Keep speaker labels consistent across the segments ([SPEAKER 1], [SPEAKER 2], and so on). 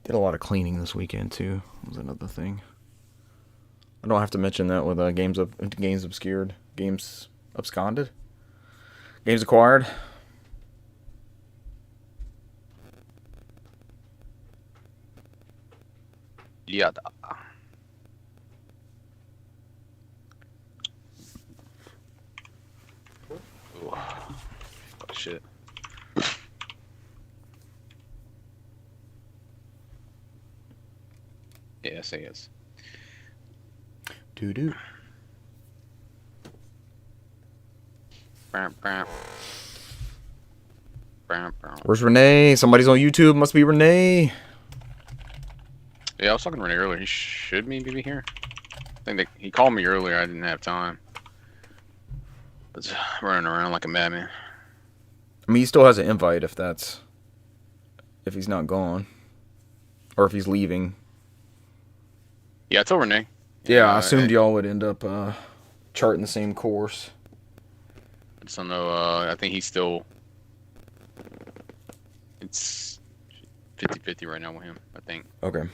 [SPEAKER 1] Did a lot of cleaning this weekend too. Was another thing. I don't have to mention that with games obscured, games absconded, games acquired.
[SPEAKER 2] Yeah. Oh, shit. Yes, yes.
[SPEAKER 1] Doo-doo. Where's Renee? Somebody's on YouTube. Must be Renee.
[SPEAKER 2] Yeah, I was talking to Renee earlier. He should maybe be here. I think he called me earlier. I didn't have time. I was running around like a madman.
[SPEAKER 1] I mean, he still has an invite if he's not gone. Or if he's leaving.
[SPEAKER 2] Yeah, I told Renee.
[SPEAKER 1] Yeah, I assumed y'all would end up charting the same course.
[SPEAKER 2] I just don't know. I think he's still... It's 50-50 right now with him, I think.
[SPEAKER 1] Okay.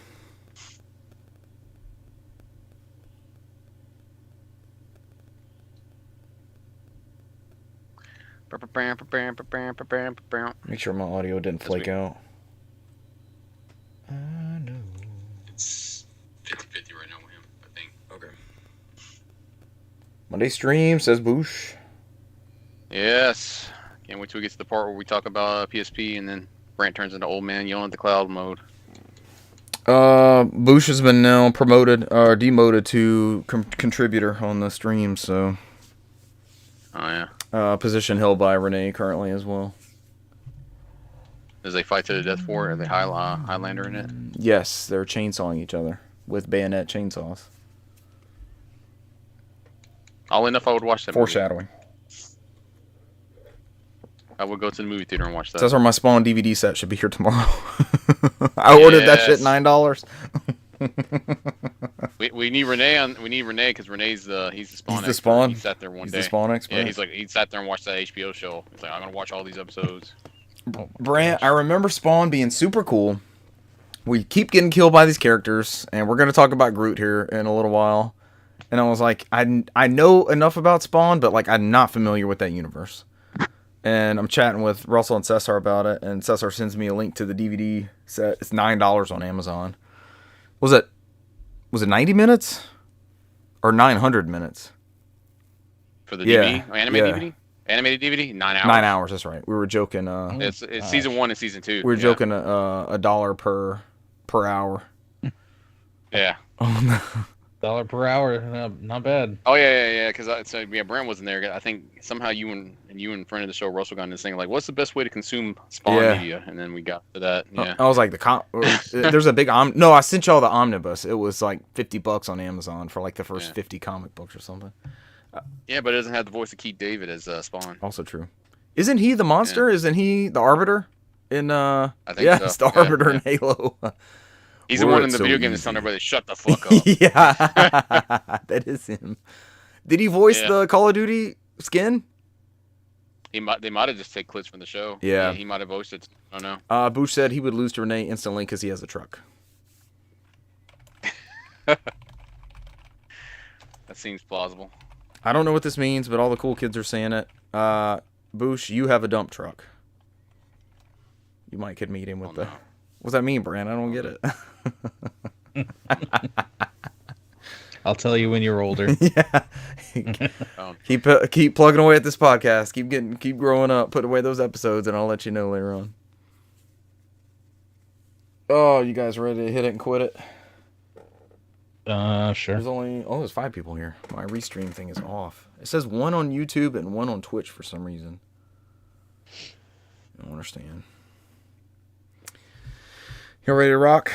[SPEAKER 1] Make sure my audio didn't flake out. I know.
[SPEAKER 2] It's 50-50 right now with him, I think.
[SPEAKER 1] Okay. Monday stream, says Boosh.
[SPEAKER 2] Yes. Can't wait till we get to the part where we talk about PSP and then Brant turns into old man yelling at the cloud mode.
[SPEAKER 1] Boosh has been now promoted or demoted to contributor on the stream, so.
[SPEAKER 2] Oh, yeah.
[SPEAKER 1] Position held by Renee currently as well.
[SPEAKER 2] Does they fight to the death for it? Are they Highlander in it?
[SPEAKER 1] Yes, they're chainsawing each other with bayonet chainsaws.
[SPEAKER 2] All enough I would watch that
[SPEAKER 1] Foreshadowing.
[SPEAKER 2] movie. I would go to the movie theater and watch that.
[SPEAKER 1] That's where my Spawn DVD set should be here tomorrow. I ordered that shit $9.
[SPEAKER 2] we need Renee because Renee's he's the Spawn.
[SPEAKER 1] He's the Spawn.
[SPEAKER 2] He sat there one day.
[SPEAKER 1] He's the Spawn expert.
[SPEAKER 2] Yeah, he sat there and watched that HBO show. He's like, I'm gonna watch all these episodes.
[SPEAKER 1] Brant, I remember Spawn being super cool. We keep getting killed by these characters, and we're gonna talk about Groot here in a little while. And I was like, I know enough about Spawn, but like I'm not familiar with that universe. And I'm chatting with Russell and Cesar about it, and Cesar sends me a link to the DVD set. It's $9 on Amazon. Was it 90 minutes? Or 900 minutes?
[SPEAKER 2] For the DVD? Oh, animated DVD? Animated DVD? 9 hours.
[SPEAKER 1] 9 hours, that's right. We were joking.
[SPEAKER 2] It's season 1 and season 2.
[SPEAKER 1] We were joking $1 per hour.
[SPEAKER 2] Yeah.
[SPEAKER 3] $1 per hour, not bad.
[SPEAKER 2] Oh yeah. Because Brent wasn't there. I think somehow you and friend of the show Russell got in this thing like, what's the best way to consume Spawn media? And then we got to that. Yeah.
[SPEAKER 1] I was like, there's a big no. I sent y'all the omnibus. It was like $50 on Amazon for like the first 50 comic books or something.
[SPEAKER 2] Yeah, but it doesn't have the voice of Keith David as Spawn.
[SPEAKER 1] Also true. Isn't he the monster? Yeah. Isn't he the Arbiter in? I think so. It's the Arbiter in Halo.
[SPEAKER 2] He's the one in the video game that's telling everybody to shut the fuck up.
[SPEAKER 1] Yeah, that is him. Did he voice the Call of Duty skin?
[SPEAKER 2] They might have just taken clips from the show.
[SPEAKER 1] Yeah.
[SPEAKER 2] He might have voiced it. I don't know.
[SPEAKER 1] Bush said he would lose to Renee instantly because he has a truck.
[SPEAKER 2] That seems plausible.
[SPEAKER 1] I don't know what this means, but all the cool kids are saying it. Bush, you have a dump truck. You might could meet him with the... No. What's that mean, Brand? I don't get it.
[SPEAKER 3] I'll tell you when you're older.
[SPEAKER 1] Yeah. Keep plugging away at this podcast. Keep growing up. Put away those episodes, and I'll let you know later on. Oh, you guys ready to hit it and quit it?
[SPEAKER 3] Sure.
[SPEAKER 1] There's 5 people here. My restream thing is off. It says 1 on YouTube and 1 on Twitch for some reason. I don't understand. You ready to rock?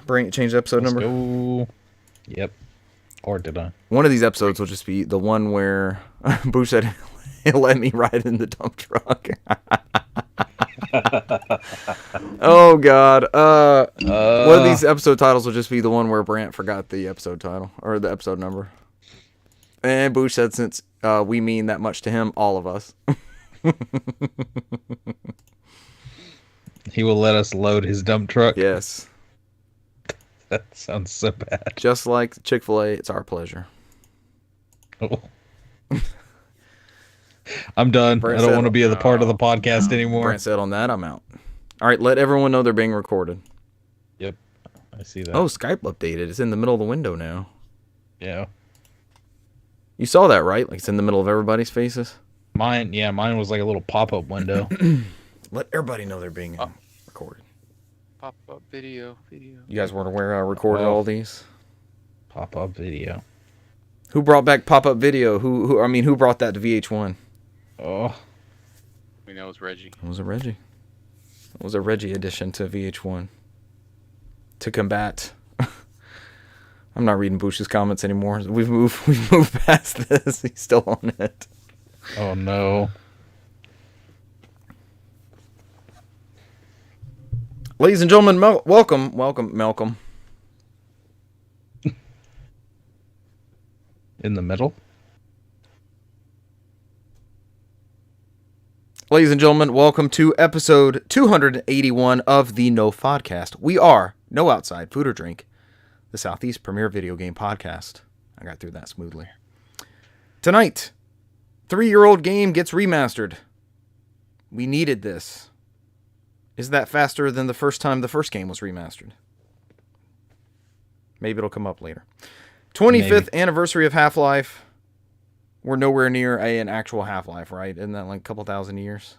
[SPEAKER 1] Change the episode number?
[SPEAKER 3] Go. Yep. Or did I?
[SPEAKER 1] One of these episodes will just be the one where Boo said he'll let me ride in the dump truck. Oh, God. One of these episode titles will just be the one where Brant forgot the episode title or the episode number. And Boo said since we mean that much to him, all of us.
[SPEAKER 3] He will let us load his dump truck.
[SPEAKER 1] Yes.
[SPEAKER 3] That sounds so bad.
[SPEAKER 1] Just like Chick-fil-A, it's our pleasure.
[SPEAKER 3] Oh. I'm done.
[SPEAKER 1] Brent
[SPEAKER 3] I don't
[SPEAKER 1] said-
[SPEAKER 3] want to be a part of the podcast anymore.
[SPEAKER 1] Brent said on that, I'm out. All right, let everyone know they're being recorded.
[SPEAKER 3] Yep, I see that.
[SPEAKER 1] Oh, Skype updated. It's in the middle of the window now.
[SPEAKER 3] Yeah.
[SPEAKER 1] You saw that, right? Like it's in the middle of everybody's faces.
[SPEAKER 3] Mine was like a little pop-up window.
[SPEAKER 1] Let everybody know they're being recorded.
[SPEAKER 2] Pop-up video.
[SPEAKER 1] You guys weren't aware I recorded
[SPEAKER 3] Oh.
[SPEAKER 1] all these?
[SPEAKER 3] Pop-up video.
[SPEAKER 1] Who brought back pop-up video? Who brought that to VH1?
[SPEAKER 3] Oh,
[SPEAKER 2] We know it's Reggie.
[SPEAKER 1] It was a Reggie. It was a Reggie addition to VH1. To combat. I'm not reading Bush's comments anymore. We've moved past this. He's still on it.
[SPEAKER 3] oh no.
[SPEAKER 1] Ladies and gentlemen, welcome, Malcolm.
[SPEAKER 3] In the middle?
[SPEAKER 1] Ladies and gentlemen, welcome to episode 281 of the NOFODcast. We are No Outside Food or Drink, the Southeast premier video game podcast. I got through that smoothly. Tonight, 3-year-old game gets remastered. We needed this. Is that faster than the first time the first game was remastered? Maybe it'll come up later. 25th anniversary of Half-Life. We're nowhere near an actual Half-Life, right? Isn't that like a couple thousand years?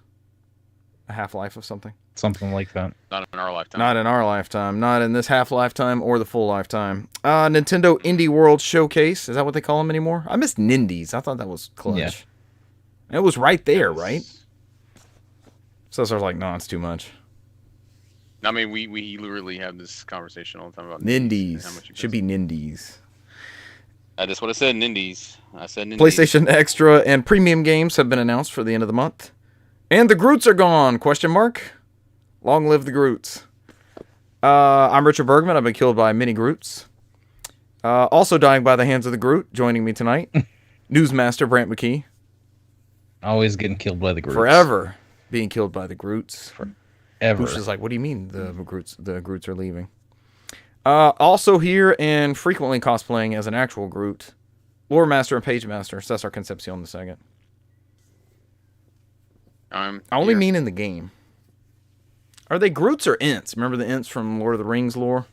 [SPEAKER 1] A half-life of something?
[SPEAKER 3] Something like that.
[SPEAKER 2] Not in our lifetime.
[SPEAKER 1] Not in our lifetime. Not in this half-lifetime or the full lifetime. Nintendo Indie World Showcase. Is that what they call them anymore? I missed Nindies. I thought that was clutch.
[SPEAKER 3] Yeah.
[SPEAKER 1] It was right there, right? So I was like, no, it's too much.
[SPEAKER 2] I mean, we literally have this conversation all the time about and how
[SPEAKER 1] Nindies.
[SPEAKER 2] much it
[SPEAKER 1] Should be Nindies.
[SPEAKER 2] That's what I said, Nindies. I said Nindies.
[SPEAKER 1] PlayStation Extra and Premium games have been announced for the end of the month. And the Groots are gone, ? Long live the Groots. I'm Richard Bergman. I've been killed by many Groots. Also dying by the hands of the Groot, joining me tonight, Newsmaster Brant McKee.
[SPEAKER 3] Always getting killed by the groups.
[SPEAKER 1] Forever being killed by the Groots.
[SPEAKER 3] Ever.
[SPEAKER 1] Bush is like, what do you mean the Groots are leaving? Also here and frequently cosplaying as an actual Groot, Lore Master and Page Master, Cesar Concepcion II. I only mean in the game. Are they Groots or Ints? Remember the Ints from Lord of the Rings lore?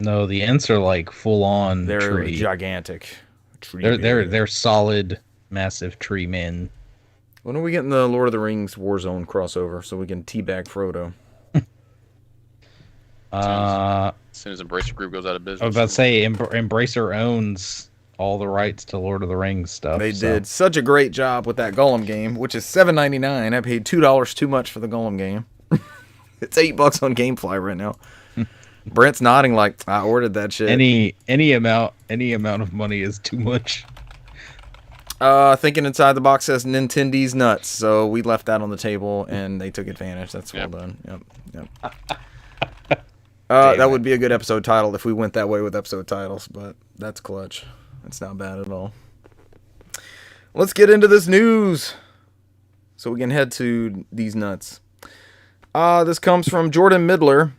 [SPEAKER 3] No, the Ents are like full on
[SPEAKER 1] They're
[SPEAKER 3] tree.
[SPEAKER 1] gigantic.
[SPEAKER 3] They're solid, massive tree men.
[SPEAKER 1] When are we getting the Lord of the Rings Warzone crossover so we can teabag Frodo?
[SPEAKER 2] As soon as Embracer Group goes out of business.
[SPEAKER 3] I was about to say, Embracer owns all the rights to Lord of the Rings stuff.
[SPEAKER 1] They did such a great job with that Gollum game, which is $7.99. I paid $2 too much for the Gollum game. It's $8 on GameFly right now. Brent's nodding like I ordered that shit.
[SPEAKER 3] Any amount of money is too much.
[SPEAKER 1] Thinking inside the box says Nintendo's nuts, so we left that on the table and they took advantage. That's well done. Yep. That would be a good episode title if we went that way with episode titles, but that's clutch. That's not bad at all. Let's get into this news so we can head to these nuts. This comes from Jordan Midler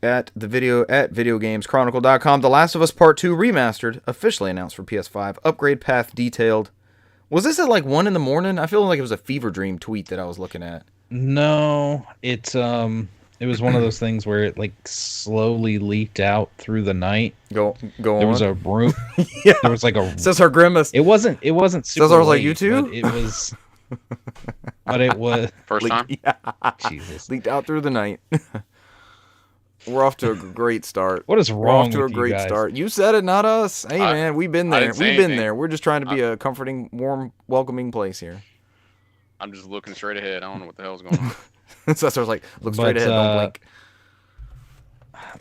[SPEAKER 1] at videogameschronicle.com. The Last of Us Part 2 Remastered, officially announced for PS5. Upgrade path detailed. Was this at like 1 in the morning? I feel like it was a fever dream tweet that I was looking at.
[SPEAKER 3] No, it was one of those things where it like slowly leaked out through the night.
[SPEAKER 1] Go
[SPEAKER 3] There
[SPEAKER 1] on.
[SPEAKER 3] was a room.
[SPEAKER 1] Yeah.
[SPEAKER 3] There was like a.
[SPEAKER 1] Says our grimace.
[SPEAKER 3] It wasn't super.
[SPEAKER 1] Says I was like,
[SPEAKER 3] late,
[SPEAKER 1] you too?
[SPEAKER 3] But it was. But it was.
[SPEAKER 2] First time?
[SPEAKER 1] Yeah.
[SPEAKER 3] Jesus.
[SPEAKER 1] Leaked out through the night. We're off to a great start.
[SPEAKER 3] What is
[SPEAKER 1] We're
[SPEAKER 3] wrong
[SPEAKER 1] off to a
[SPEAKER 3] with you
[SPEAKER 1] great
[SPEAKER 3] guys?
[SPEAKER 1] start. You said it, not us. Hey, man, we've been
[SPEAKER 2] I
[SPEAKER 1] there.
[SPEAKER 2] didn't say
[SPEAKER 1] We've been
[SPEAKER 2] anything.
[SPEAKER 1] there. We're just trying to be a comforting, warm, welcoming place here.
[SPEAKER 2] I'm just looking straight ahead. I don't know what the hell's going on.
[SPEAKER 1] So I was like, look straight
[SPEAKER 3] But,
[SPEAKER 1] ahead, don't blink.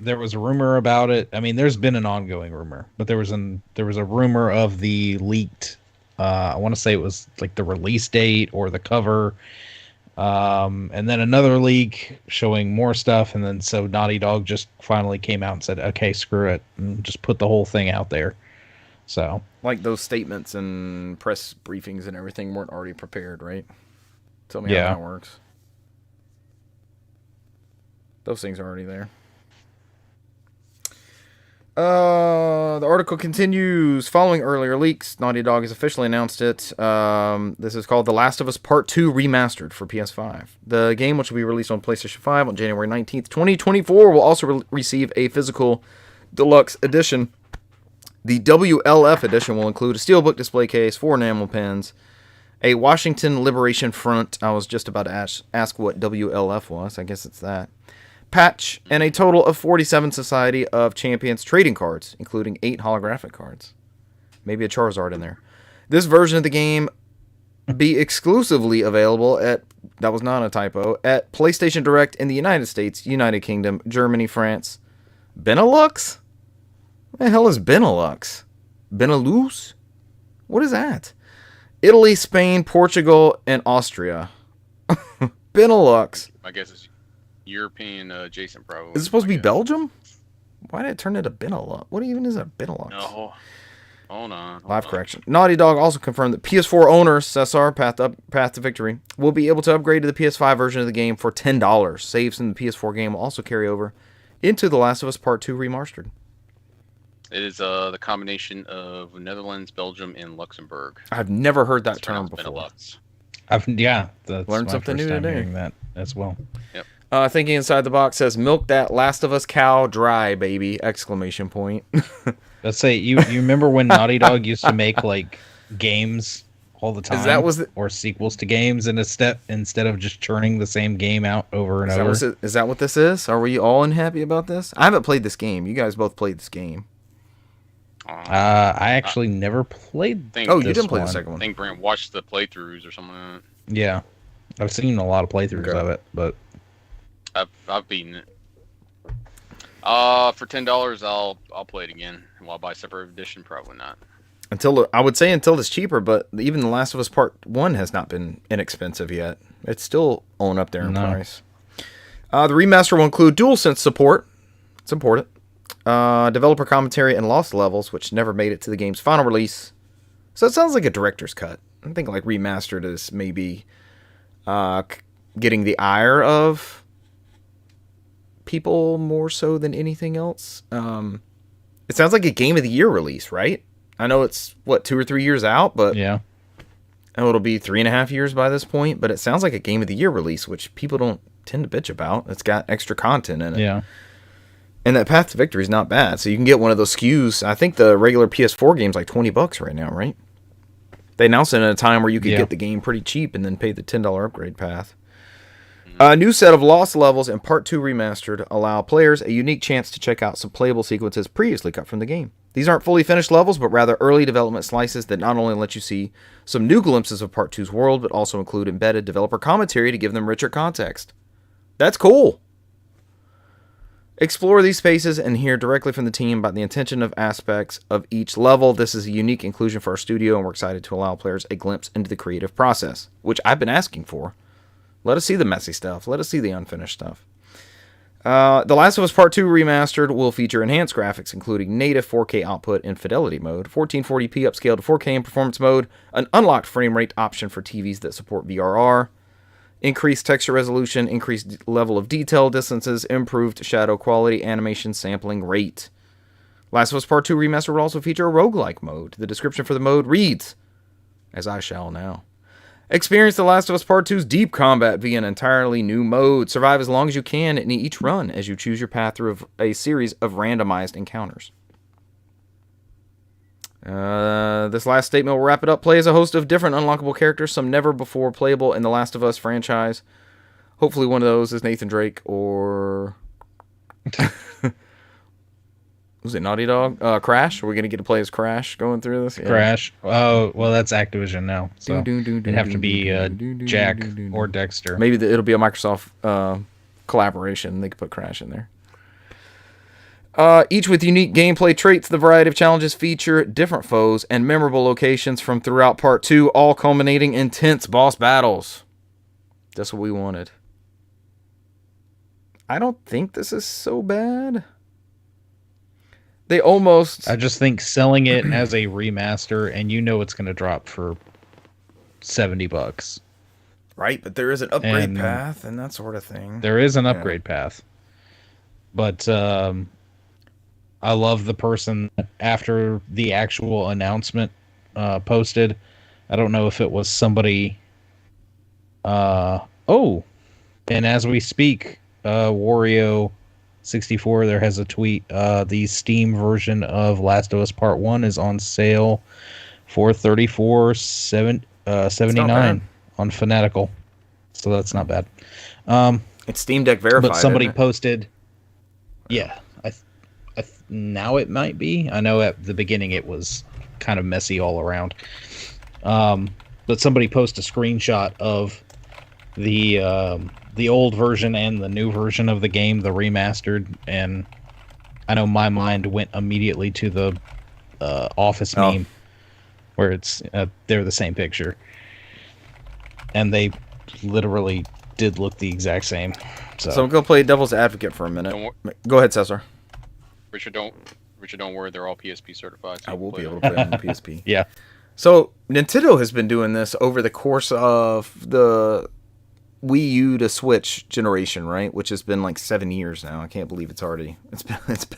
[SPEAKER 3] There was a rumor about it. I mean, there's been an ongoing rumor, but there was a rumor of the leaked. I want to say it was like the release date or the cover, and then another leak showing more stuff, and then so Naughty Dog just finally came out and said, "Okay, screw it," and just put the whole thing out there. So,
[SPEAKER 1] Like those statements and press briefings and everything weren't already prepared, right? Tell me how that works. Those things are already there. The article continues. Following earlier leaks, Naughty Dog has officially announced it. This is called The Last of Us Part 2 Remastered for PS5. The game, which will be released on PlayStation 5 on January 19th, 2024, will also receive a physical deluxe edition. The WLF edition will include a steelbook display case, 4 enamel pins, a Washington Liberation Front. I was just about to ask what WLF was. I guess it's that. Patch, and a total of 47 Society of Champions trading cards, including 8 holographic cards. Maybe a Charizard in there. This version of the game be exclusively available at, that was not a typo, at PlayStation Direct in the United States, United Kingdom, Germany, France. Benelux? What the hell is Benelux? Benelux? What is that? Italy, Spain, Portugal, and Austria. Benelux.
[SPEAKER 2] I guess it's European adjacent, probably.
[SPEAKER 1] Is it supposed to be Belgium? Why did it turn into Benelux? What even is a Benelux?
[SPEAKER 2] No. Hold on.
[SPEAKER 1] Live correction. Naughty Dog also confirmed that PS4 owners, Cesar, Path to Victory, will be able to upgrade to the PS5 version of the game for $10. Saves in the PS4 game will also carry over into The Last of Us Part 2 Remastered.
[SPEAKER 2] It is the combination of Netherlands, Belgium, and Luxembourg.
[SPEAKER 1] I've never heard that
[SPEAKER 2] It's
[SPEAKER 1] term
[SPEAKER 2] pronounced
[SPEAKER 1] before.
[SPEAKER 2] Benelux.
[SPEAKER 3] That's
[SPEAKER 1] Learned
[SPEAKER 3] my
[SPEAKER 1] something
[SPEAKER 3] first
[SPEAKER 1] new
[SPEAKER 3] time
[SPEAKER 1] today.
[SPEAKER 3] hearing that as well.
[SPEAKER 2] Yep.
[SPEAKER 1] Thinking Inside the Box says, milk that Last of Us cow dry, baby! Exclamation point.
[SPEAKER 3] Let's say you remember when Naughty Dog used to make like games all the time, or sequels to games instead of just churning the same game out over and over.
[SPEAKER 1] Is that what this is? Are we all unhappy about this? I haven't played this game. You guys both played this game.
[SPEAKER 3] I actually never played.
[SPEAKER 1] You didn't play the second
[SPEAKER 2] I
[SPEAKER 1] one.
[SPEAKER 2] think Brent watched the playthroughs or something like
[SPEAKER 3] Yeah, I've seen a lot of playthroughs of it, but
[SPEAKER 2] I've beaten it. For $10, I'll play it again. Will I buy a separate edition? Probably not.
[SPEAKER 1] I would say until it's cheaper, but even The Last of Us Part 1 has not been inexpensive yet. It's still on up there in price. The remaster will include DualSense support. It's important. Developer commentary and lost levels, which never made it to the game's final release. So it sounds like a director's cut. I think like remastered is maybe getting the ire of people more so than anything else. It sounds like a Game of the Year release, right? I know it's, 2 or 3 years out, but
[SPEAKER 3] yeah.
[SPEAKER 1] It'll be 3.5 years by this point, but it sounds like a Game of the Year release, which people don't tend to bitch about. It's got extra content in it.
[SPEAKER 3] Yeah.
[SPEAKER 1] And that Path to Victory is not bad. So you can get one of those SKUs. I think the regular PS4 game's like $20 right now, right? They announced it at a time where you could get the game pretty cheap and then pay the $10 upgrade path. A new set of lost levels in Part 2 Remastered allow players a unique chance to check out some playable sequences previously cut from the game. These aren't fully finished levels, but rather early development slices that not only let you see some new glimpses of Part 2's world, but also include embedded developer commentary to give them richer context. That's cool! Explore these spaces and hear directly from the team about the intention of aspects of each level. This is a unique inclusion for our studio, and we're excited to allow players a glimpse into the creative process, which I've been asking for. Let us see the messy stuff. Let us see the unfinished stuff. The Last of Us Part 2 Remastered will feature enhanced graphics, including native 4K output in Fidelity mode, 1440p upscale to 4K in Performance mode, an unlocked frame rate option for TVs that support VRR, increased texture resolution, increased level of detail distances, improved shadow quality, animation sampling rate. Last of Us Part 2 Remastered will also feature a roguelike mode. The description for the mode reads, as I shall now. Experience The Last of Us Part 2's deep combat via an entirely new mode. Survive as long as you can in each run as you choose your path through a series of randomized encounters. This last statement will wrap it up. Play as a host of different unlockable characters, some never before playable in the Last of Us franchise. Hopefully one of those is Nathan Drake or... Was it Naughty Dog? Crash? Are we going to get to play as Crash going through this? Yeah.
[SPEAKER 3] Crash. Oh, well, that's Activision now. So it'd have to be Jack or Dexter.
[SPEAKER 1] Maybe it'll be a Microsoft collaboration. They could put Crash in there. Each with unique gameplay traits, the variety of challenges feature different foes and memorable locations from throughout Part 2, all culminating in intense boss battles. That's what we wanted. I don't think this is so bad. I
[SPEAKER 3] just think selling it as a remaster, and you know it's going to drop for $70.
[SPEAKER 1] Right, but there is an upgrade path and that sort of thing.
[SPEAKER 3] There is an upgrade path. But I love the person that after the actual announcement posted. I don't know if it was somebody. Oh, and as we speak, Wario64 there has a tweet. The Steam version of Last of Us Part 1 is on sale for $34.79 on Fanatical. So that's not bad.
[SPEAKER 1] It's Steam Deck verified.
[SPEAKER 3] But somebody
[SPEAKER 1] isn't it?
[SPEAKER 3] posted. Yeah, now it might be. I know at the beginning it was kind of messy all around. But somebody posted a screenshot of the old version and the new version of the game, the remastered, and I know my mind went immediately to the Office meme where it's they're the same picture, and they literally did look the exact same. So
[SPEAKER 1] I'm gonna play devil's advocate for a minute. Go ahead, Cesar.
[SPEAKER 2] Richard, don't worry. They're all PSP certified. So
[SPEAKER 1] I will be able to play on the PSP.
[SPEAKER 3] Yeah.
[SPEAKER 1] So Nintendo has been doing this over the course of the Wii U to Switch generation, right? Which has been like 7 years now. I can't believe it's been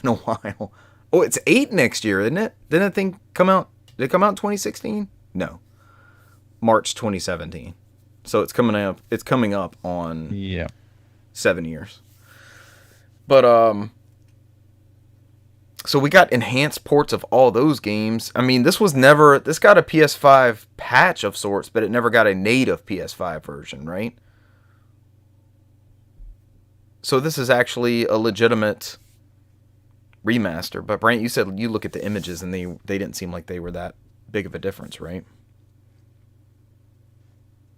[SPEAKER 1] a while. Oh, it's 8 next year, isn't it? Didn't that thing come out? Did it come out in 2016? No, March 2017. So it's coming up. It's coming up on 7 years. But so we got enhanced ports of all those games. I mean, this got a PS5 patch of sorts, but it never got a native PS5 version, right? So this is actually a legitimate remaster. But Brant, you said you look at the images and they didn't seem like they were that big of a difference, right?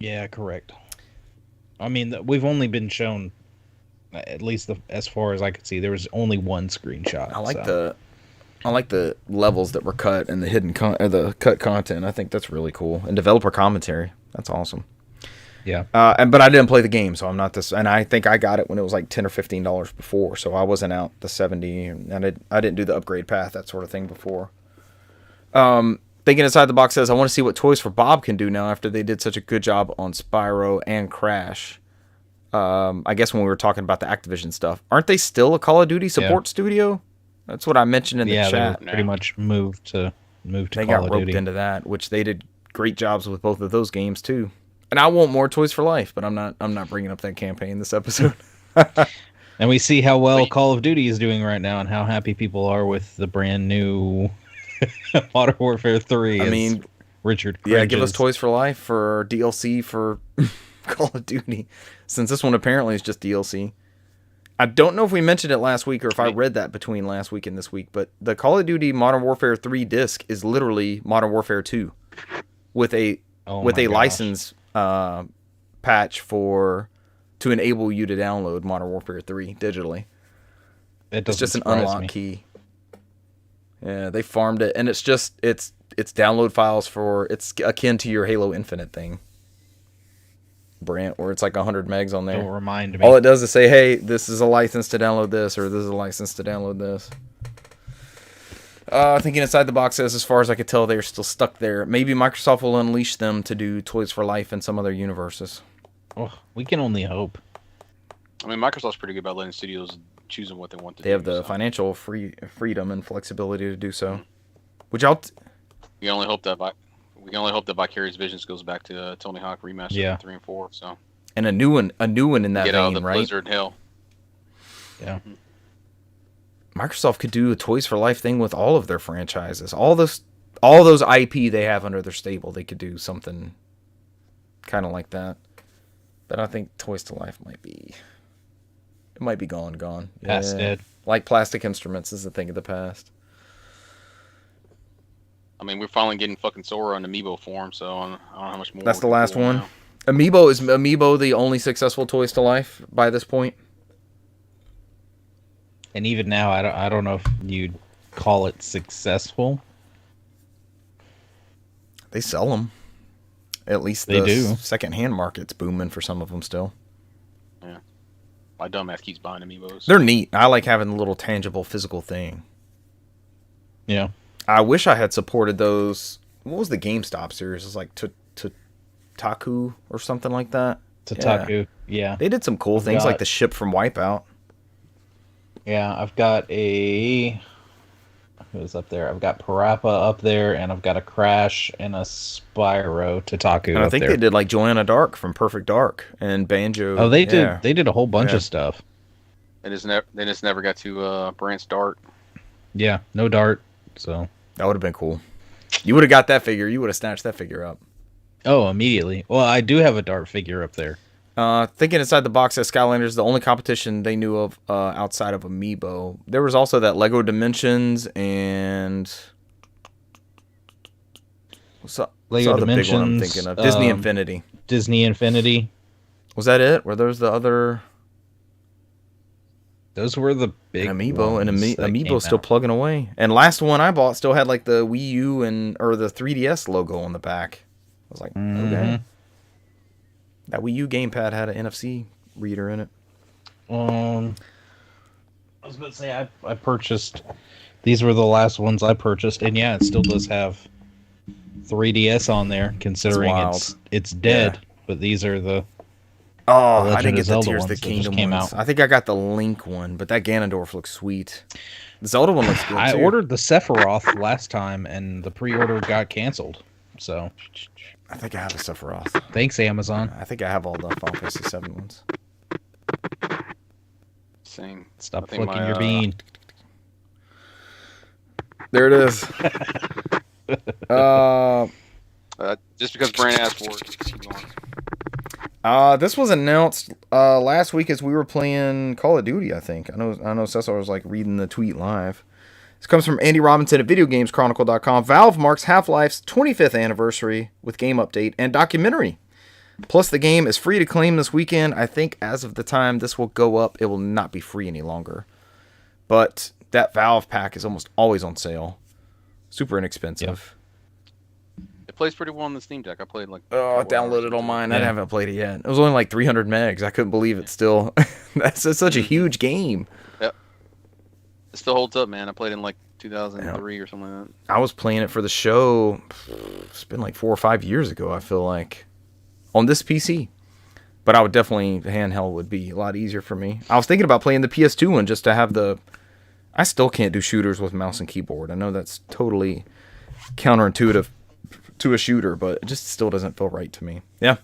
[SPEAKER 3] Yeah, correct. I mean, we've only been shown, at least as far as I could see, there was only one screenshot.
[SPEAKER 1] I like the levels that were cut and the hidden the cut content. I think that's really cool. And developer commentary. That's awesome.
[SPEAKER 3] Yeah.
[SPEAKER 1] But I didn't play the game, so I'm not this. And I think I got it when it was like $10 or $15 before, so I wasn't out the 70, and I didn't do the upgrade path, that sort of thing before. Thinking Inside the Box says, I want to see what Toys for Bob can do now after they did such a good job on Spyro and Crash. I guess when we were talking about the Activision stuff, aren't they still a Call of Duty support studio? That's what I mentioned in the chat.
[SPEAKER 3] Yeah, they pretty much moved to Call of Duty. They got roped
[SPEAKER 1] into that, which they did great jobs with both of those games too. And I want more Toys for Life, but I'm not bringing up that campaign this episode.
[SPEAKER 3] And we see how well Call of Duty is doing right now and how happy people are with the brand new Modern Warfare 3.
[SPEAKER 1] I mean,
[SPEAKER 3] Richard
[SPEAKER 1] cringes. Yeah, give us Toys for Life for DLC for Call of Duty, since this one apparently is just DLC. I don't know if we mentioned it last week or if I read that between last week and this week, but the Call of Duty Modern Warfare 3 disc is literally Modern Warfare 2 with a license patch to enable you to download Modern Warfare 3 digitally. It's just an unlock key. Yeah, they farmed it, and it's download files it's akin to your Halo Infinite thing, Brant, where it's like 100 megs on there.
[SPEAKER 3] Don't remind me.
[SPEAKER 1] All it does is say, hey, this is a license to download this, or this is a license to download this. Thinking Inside the Box says, as far as I could tell, they're still stuck there. Maybe Microsoft will unleash them to do Toys for Life in some other universes.
[SPEAKER 3] Oh, we can only hope.
[SPEAKER 2] I mean, Microsoft's pretty good about letting studios choosing what they want to do.
[SPEAKER 1] They have the financial freedom and flexibility to do so. Which
[SPEAKER 2] we can only hope that Vicarious Visions goes back to Tony Hawk remastered 3 and 4. So.
[SPEAKER 1] And a new one in that
[SPEAKER 2] Get out
[SPEAKER 1] vein,
[SPEAKER 2] of the
[SPEAKER 1] right?
[SPEAKER 2] Blizzard hell.
[SPEAKER 3] Yeah.
[SPEAKER 1] Microsoft could do a Toys for Life thing with all of their franchises. All those IP they have under their stable, they could do something kind of like that. But I think Toys to Life might be gone.
[SPEAKER 3] Past dead.
[SPEAKER 1] Like Plastic Instruments is a thing of the past.
[SPEAKER 2] I mean, we're finally getting fucking Sora on Amiibo form, so I don't know how much more.
[SPEAKER 1] That's the last one. Now. Is Amiibo the only successful Toys to Life by this point?
[SPEAKER 3] And even now, I don't know if you'd call it successful.
[SPEAKER 1] They sell them. At least
[SPEAKER 3] they do.
[SPEAKER 1] Second-hand market's booming for some of them still.
[SPEAKER 2] Yeah. My dumbass keeps buying Amiibos.
[SPEAKER 1] They're neat. I like having the little tangible physical thing.
[SPEAKER 3] Yeah.
[SPEAKER 1] I wish I had supported those. What was the GameStop series? It was like Taku or something like that.
[SPEAKER 3] Taku, yeah.
[SPEAKER 1] They did some cool things like the ship from Wipeout.
[SPEAKER 3] Yeah, I've got a who's up there? I've got Parappa up there, and I've got a Crash and a Spyro Tataku
[SPEAKER 1] And I
[SPEAKER 3] up
[SPEAKER 1] think
[SPEAKER 3] there.
[SPEAKER 1] they did like Joanna Dark from Perfect Dark and Banjo.
[SPEAKER 3] Oh, they
[SPEAKER 1] yeah.
[SPEAKER 3] did. They did a whole bunch
[SPEAKER 1] Yeah.
[SPEAKER 3] of stuff.
[SPEAKER 2] They just never got to branch Dart.
[SPEAKER 3] Yeah, no Dart. So.
[SPEAKER 1] That would have been cool. You would have got that figure. You would have snatched that figure up.
[SPEAKER 3] Oh, immediately. Well, I do have a Dart figure up there.
[SPEAKER 1] Thinking inside the box that Skylanders, the only competition they knew of outside of Amiibo. There was also that Lego Dimensions and
[SPEAKER 3] Lego
[SPEAKER 1] the big one I'm
[SPEAKER 3] Dimensions,
[SPEAKER 1] thinking of? Disney Infinity.
[SPEAKER 3] Disney Infinity.
[SPEAKER 1] Was that it? Were those the other
[SPEAKER 3] Those were the big
[SPEAKER 1] Amiibo? And
[SPEAKER 3] ones that came
[SPEAKER 1] Amiibo's still
[SPEAKER 3] out.
[SPEAKER 1] plugging away. And last one I bought still had like the Wii U or the 3DS logo on the back. I was like, okay. That Wii U gamepad had an NFC reader in it.
[SPEAKER 3] I was about to say I purchased. These were the last ones I purchased, and yeah, it still does have 3DS on there, considering
[SPEAKER 1] wild.
[SPEAKER 3] it's dead.
[SPEAKER 1] Yeah.
[SPEAKER 3] But these are the
[SPEAKER 1] Oh,
[SPEAKER 3] Legend
[SPEAKER 1] I didn't
[SPEAKER 3] of
[SPEAKER 1] get the
[SPEAKER 3] Zelda
[SPEAKER 1] Tears of the
[SPEAKER 3] ones that just
[SPEAKER 1] Kingdom
[SPEAKER 3] came
[SPEAKER 1] ones.
[SPEAKER 3] out.
[SPEAKER 1] I think I got the Link one, but that Ganondorf looks sweet. The Zelda one looks good
[SPEAKER 3] I
[SPEAKER 1] too.
[SPEAKER 3] ordered the Sephiroth last time, and the pre-order got canceled. So
[SPEAKER 1] I think I have a Sephiroth.
[SPEAKER 3] thanks, Amazon.
[SPEAKER 1] I think I have all the Final Fantasy 7 ones.
[SPEAKER 2] Same.
[SPEAKER 3] Stop
[SPEAKER 2] I think
[SPEAKER 3] flicking
[SPEAKER 2] my,
[SPEAKER 3] your bean.
[SPEAKER 1] There it is.
[SPEAKER 2] Just because Brand asked for it. Keep going.
[SPEAKER 1] This was announced last week as we were playing Call of Duty, I think. I know Cesar was like reading the tweet live. This comes from Andy Robinson at VideoGamesChronicle.com. Valve marks Half-Life's 25th anniversary with game update and documentary. Plus, the game is free to claim this weekend. I think as of the time this will go up, it will not be free any longer. But that Valve pack is almost always on sale. Super inexpensive.
[SPEAKER 2] It plays pretty well on the Steam Deck. I played like.
[SPEAKER 1] Oh, I downloaded on mine. I haven't played it yet. It was only like 300 megs. I couldn't believe it still. That's such a huge game.
[SPEAKER 2] Yep. It still holds up, man. I played in like 2003 or something like that.
[SPEAKER 1] I was playing it for the show. It's been like 4 or 5 years ago, I feel like. On this PC. But I would definitely, handheld would be a lot easier for me. I was thinking about playing the PS2 one just to have the... I still can't do shooters with mouse and keyboard. I know that's totally counterintuitive to a shooter, but it just still doesn't feel right to me. Yeah.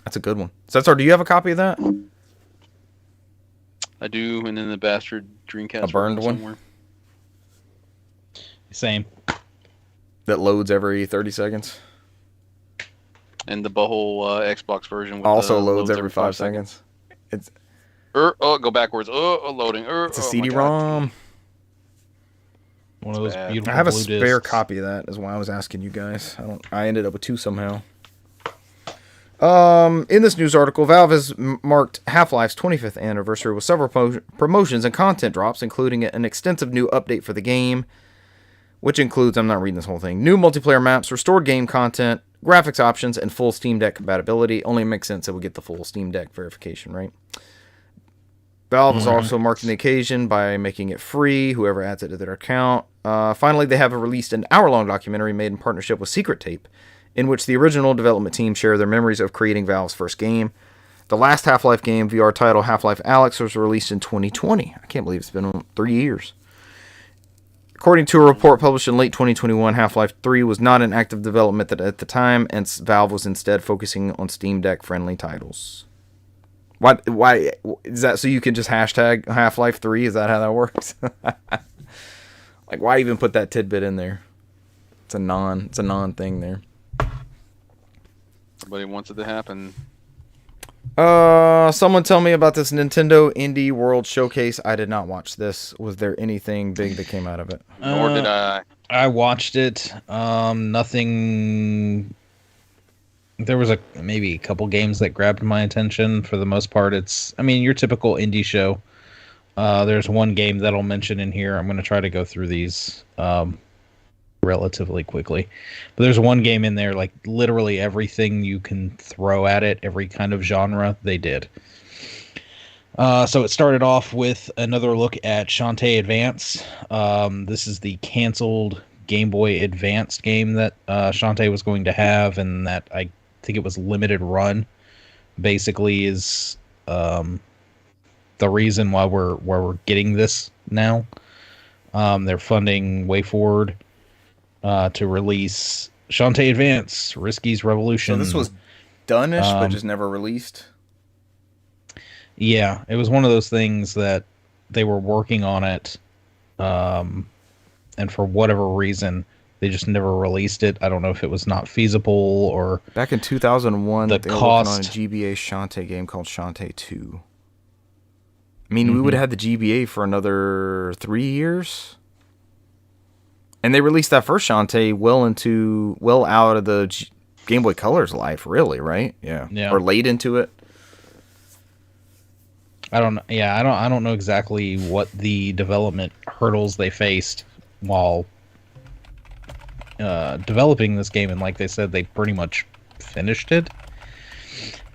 [SPEAKER 1] That's a good one. Cesar, do you have a copy of that?
[SPEAKER 2] I do, and then the bastard Dreamcast.
[SPEAKER 1] A burned one?
[SPEAKER 2] Somewhere.
[SPEAKER 3] Same.
[SPEAKER 1] That loads every 30 seconds?
[SPEAKER 2] And the whole Xbox version. With
[SPEAKER 1] Also loads every 5 seconds. It's
[SPEAKER 2] go backwards. Loading.
[SPEAKER 1] It's a CD-ROM.
[SPEAKER 3] One of those
[SPEAKER 2] bad.
[SPEAKER 3] beautiful
[SPEAKER 1] I have a
[SPEAKER 3] blue
[SPEAKER 1] spare
[SPEAKER 3] discs.
[SPEAKER 1] copy of that. Is why I was asking you guys. I ended up with 2 somehow. In this news article, Valve has marked Half-Life's 25th anniversary with several promotions and content drops, including an extensive new update for the game, which includes, I'm not reading this whole thing, new multiplayer maps, restored game content, graphics options, and full Steam Deck compatibility. Only makes sense that we get the full Steam Deck verification, right? Valve is also marking the occasion by making it free, whoever adds it to their account. Finally, they have released an hour-long documentary made in partnership with Secret Tape, in which the original development team share their memories of creating Valve's first game. The last Half-Life game, VR title Half-Life Alyx, was released in 2020. I can't believe it's been 3 years. According to a report published in late 2021, Half-Life 3 was not in active development at the time, and Valve was instead focusing on Steam Deck-friendly titles. Why is that? So you can just hashtag Half-Life 3? Is that how that works? Like, why even put that tidbit in there? It's a non thing there.
[SPEAKER 2] Everybody wants it to happen.
[SPEAKER 1] Someone tell me about this Nintendo Indie World Showcase. I did not watch this. Was there anything big that came out of it?
[SPEAKER 2] Nor did I.
[SPEAKER 3] I watched it. Nothing. There was maybe a couple games that grabbed my attention. For the most part, it's your typical indie show. There's one game that I'll mention in here. I'm going to try to go through these relatively quickly. But there's one game in there, like literally everything you can throw at it, every kind of genre, they did. So it started off with another look at Shantae Advance. This is the canceled Game Boy Advance game that Shantae was going to have, and that I think it was limited run. Basically, is the reason why we're getting this now. They're funding WayForward to release Shantae Advance, Risky's Revolution.
[SPEAKER 1] So this was done-ish, but just never released?
[SPEAKER 3] Yeah, it was one of those things that they were working on it, and for whatever reason, they just never released it. I don't know if it was not feasible or...
[SPEAKER 1] Back in 2001,
[SPEAKER 3] the
[SPEAKER 1] they were working on a
[SPEAKER 3] cost...
[SPEAKER 1] GBA Shantae game called Shantae 2. I mean, we would have had the GBA for another 3 years. And they released that first Shantae well out of the Game Boy Color's life, really, right? Yeah. Or late into it.
[SPEAKER 3] I don't know exactly what the development hurdles they faced while developing this game, and like they said, they pretty much finished it.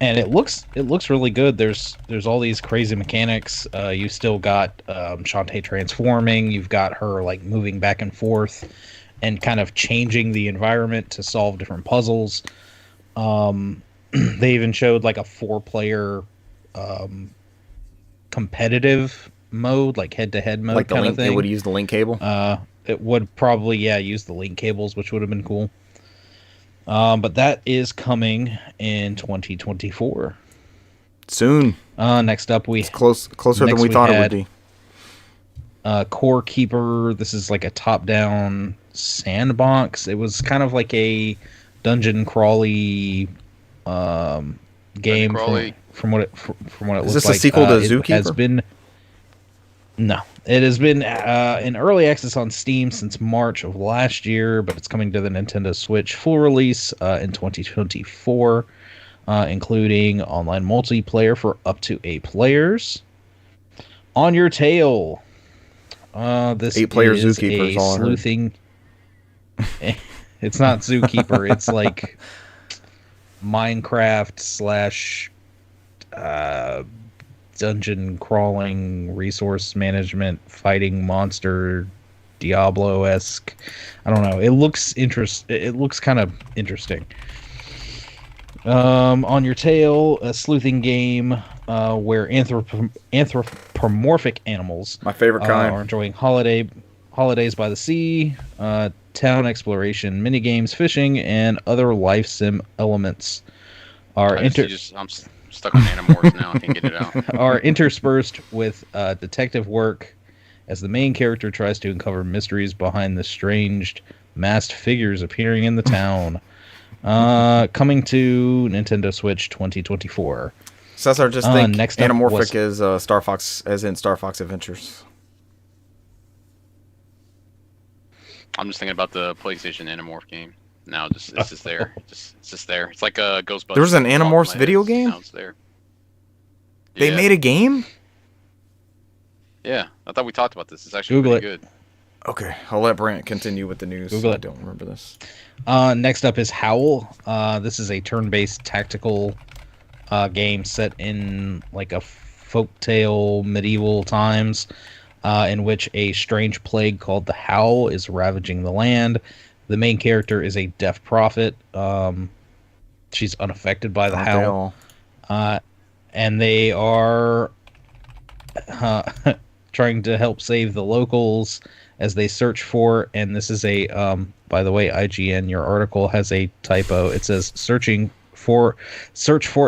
[SPEAKER 3] And it looks really good. There's all these crazy mechanics. You still got Shantae transforming. You've got her like moving back and forth and kind of changing the environment to solve different puzzles. They even showed like a 4-player competitive mode, like head-to-head mode,
[SPEAKER 1] like
[SPEAKER 3] kind of thing.
[SPEAKER 1] It would use the link cable.
[SPEAKER 3] It would probably use the link cables, which would have been cool. But that is coming in 2024.
[SPEAKER 1] Soon.
[SPEAKER 3] Next up,
[SPEAKER 1] it's closer than we thought it would be.
[SPEAKER 3] Core Keeper. This is like a top-down sandbox. It was kind of like a dungeon crawly game from what it looks like.
[SPEAKER 1] Is this a sequel to Zookeeper?
[SPEAKER 3] It has been in early access on Steam since March of last year, but it's coming to the Nintendo Switch full release in 2024, including online multiplayer for up to 8 players. On Your Tail. This
[SPEAKER 1] 8-player
[SPEAKER 3] is
[SPEAKER 1] Zookeeper.
[SPEAKER 3] a sleuthing. It's not Zookeeper. It's like Minecraft / dungeon crawling, resource management, fighting monster, Diablo-esque. I don't know. It looks kind of interesting. On Your Tail, a sleuthing game where anthropomorphic animals,
[SPEAKER 1] my favorite kind,
[SPEAKER 3] are enjoying holidays by the sea, town exploration, minigames, fishing, and other life sim elements are
[SPEAKER 2] I'm stuck on Animorphs now. I can't get it out.
[SPEAKER 3] Are interspersed with detective work as the main character tries to uncover mysteries behind the strange masked figures appearing in the town. Coming to Nintendo Switch 2024.
[SPEAKER 1] Cesar, just think
[SPEAKER 3] next
[SPEAKER 1] Anamorphic is Star Fox, as in Star Fox Adventures.
[SPEAKER 2] I'm just thinking about the PlayStation Animorph game. Now, it's just there. It's just there. It's like a Ghostbusters.
[SPEAKER 1] There was an Animorphs video game?
[SPEAKER 2] Now it's there.
[SPEAKER 1] They made a game?
[SPEAKER 2] Yeah, I thought we talked about this. It's actually pretty good.
[SPEAKER 1] Okay, I'll let Brant continue with the news. I don't remember this.
[SPEAKER 3] Next up is Howl. This is a turn-based tactical game set in like a folktale medieval times, in which a strange plague called the Howl is ravaging the land. The main character is a deaf prophet. She's unaffected by the Howl. And they are trying to help save the locals as they search for, and this is a, by the way, IGN, your article has a typo. It says search for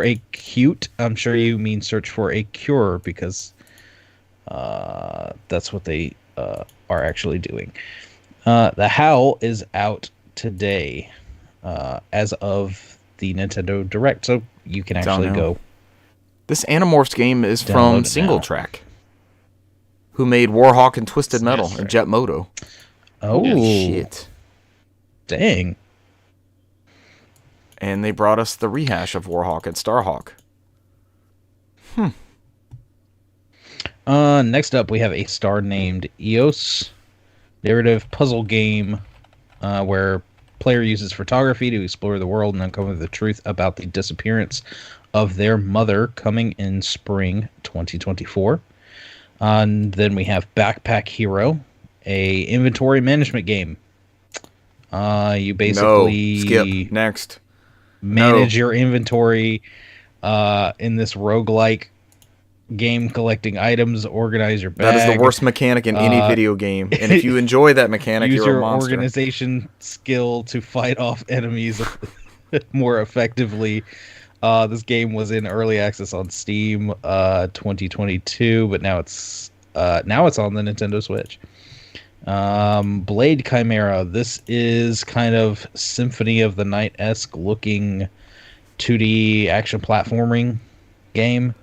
[SPEAKER 3] a cute. I'm sure you mean search for a cure, because that's what they are actually doing. The Howl is out today, as of the Nintendo Direct, so you can actually go.
[SPEAKER 1] This Animorphs game is from Single Track, who made Warhawk and Twisted Metal and Jet Moto.
[SPEAKER 3] Oh,
[SPEAKER 1] shit.
[SPEAKER 3] Dang.
[SPEAKER 1] And they brought us the rehash of Warhawk and Starhawk.
[SPEAKER 3] Next up, we have a star named Eos. Narrative puzzle game where player uses photography to explore the world and uncover the truth about the disappearance of their mother, coming in spring 2024. And then we have Backpack Hero, a inventory management game. You basically
[SPEAKER 1] skip next.
[SPEAKER 3] Manage your inventory in this roguelike game collecting items, organize your bag.
[SPEAKER 1] That is the worst mechanic in any video game. And if you enjoy that mechanic,
[SPEAKER 3] Use
[SPEAKER 1] you're
[SPEAKER 3] your
[SPEAKER 1] a monster.
[SPEAKER 3] organization skill to fight off enemies more effectively. This game was in early access on Steam 2022, but now it's on the Nintendo Switch. Blade Chimera. This is kind of Symphony of the Night-esque looking 2D action platforming game.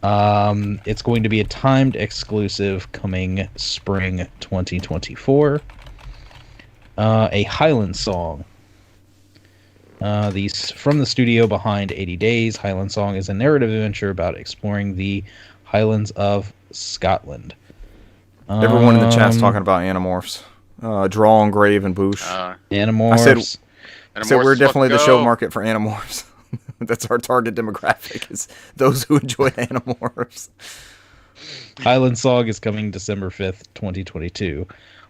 [SPEAKER 3] It's going to be a timed exclusive coming spring 2024. A Highland Song. These from the studio behind 80 Days. Highland Song is a narrative adventure about exploring the Highlands of Scotland.
[SPEAKER 1] Everyone in the chat's talking about Animorphs. Draw, Grave, and Boosh.
[SPEAKER 3] Animorphs.
[SPEAKER 1] I said we're definitely the show market for Animorphs. That's our target demographic, is those who enjoy Animorphs.
[SPEAKER 3] Highland Song is coming December 5th, 2022.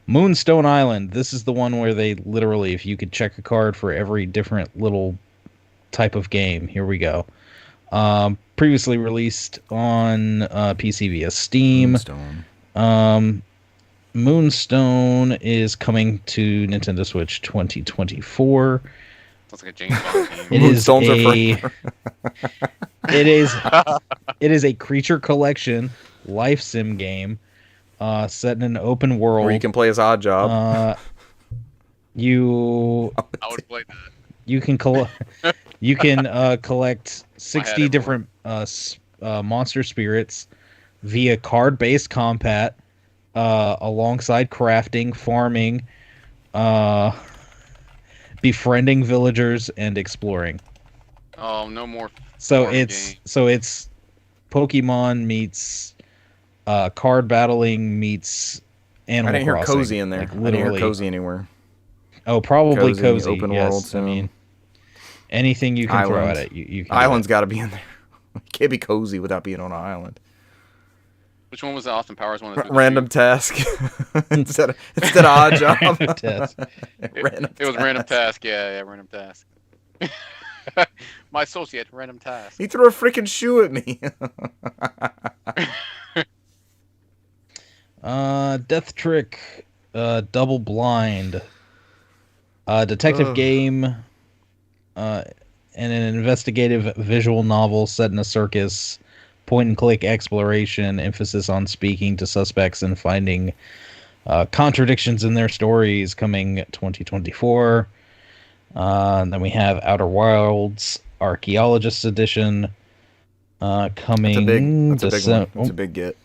[SPEAKER 3] Moonstone Island. This is the one where they literally, if you could check a card for every different little type of game. Here we go. Previously released on PC via Steam. Moonstone is coming to Nintendo Switch 2024.
[SPEAKER 2] Sounds like a James Bond game.
[SPEAKER 3] It is a creature collection life sim game set in an open world
[SPEAKER 1] where you can play as Oddjob.
[SPEAKER 2] I would play that.
[SPEAKER 3] You can collect 60 different monster spirits via card-based combat, alongside crafting, farming, befriending villagers, and exploring.
[SPEAKER 2] Oh, no more.
[SPEAKER 3] So it's Pokemon meets card battling meets Animal
[SPEAKER 1] I didn't hear
[SPEAKER 3] Crossing.
[SPEAKER 1] cozy in there.
[SPEAKER 3] Like,
[SPEAKER 1] I didn't hear cozy anywhere.
[SPEAKER 3] Oh, probably cozy.
[SPEAKER 1] Open
[SPEAKER 3] yes.
[SPEAKER 1] world. So.
[SPEAKER 3] I mean, anything you can
[SPEAKER 1] Islands.
[SPEAKER 3] throw at it. You can
[SPEAKER 1] Island's got to be in there. Can't be cozy without being on an island.
[SPEAKER 2] Which one was the Austin Powers one?
[SPEAKER 1] Random task instead of odd job.
[SPEAKER 2] It was random task. Yeah, random task. My associate, random task.
[SPEAKER 1] He threw a freaking shoe at me.
[SPEAKER 3] Death Trick, Double Blind, detective game, and an investigative visual novel set in a circus. Point and click exploration, emphasis on speaking to suspects and finding contradictions in their stories, coming 2024. And then we have Outer Wilds Archaeologist Edition coming.
[SPEAKER 1] That's a big one. It's a big get.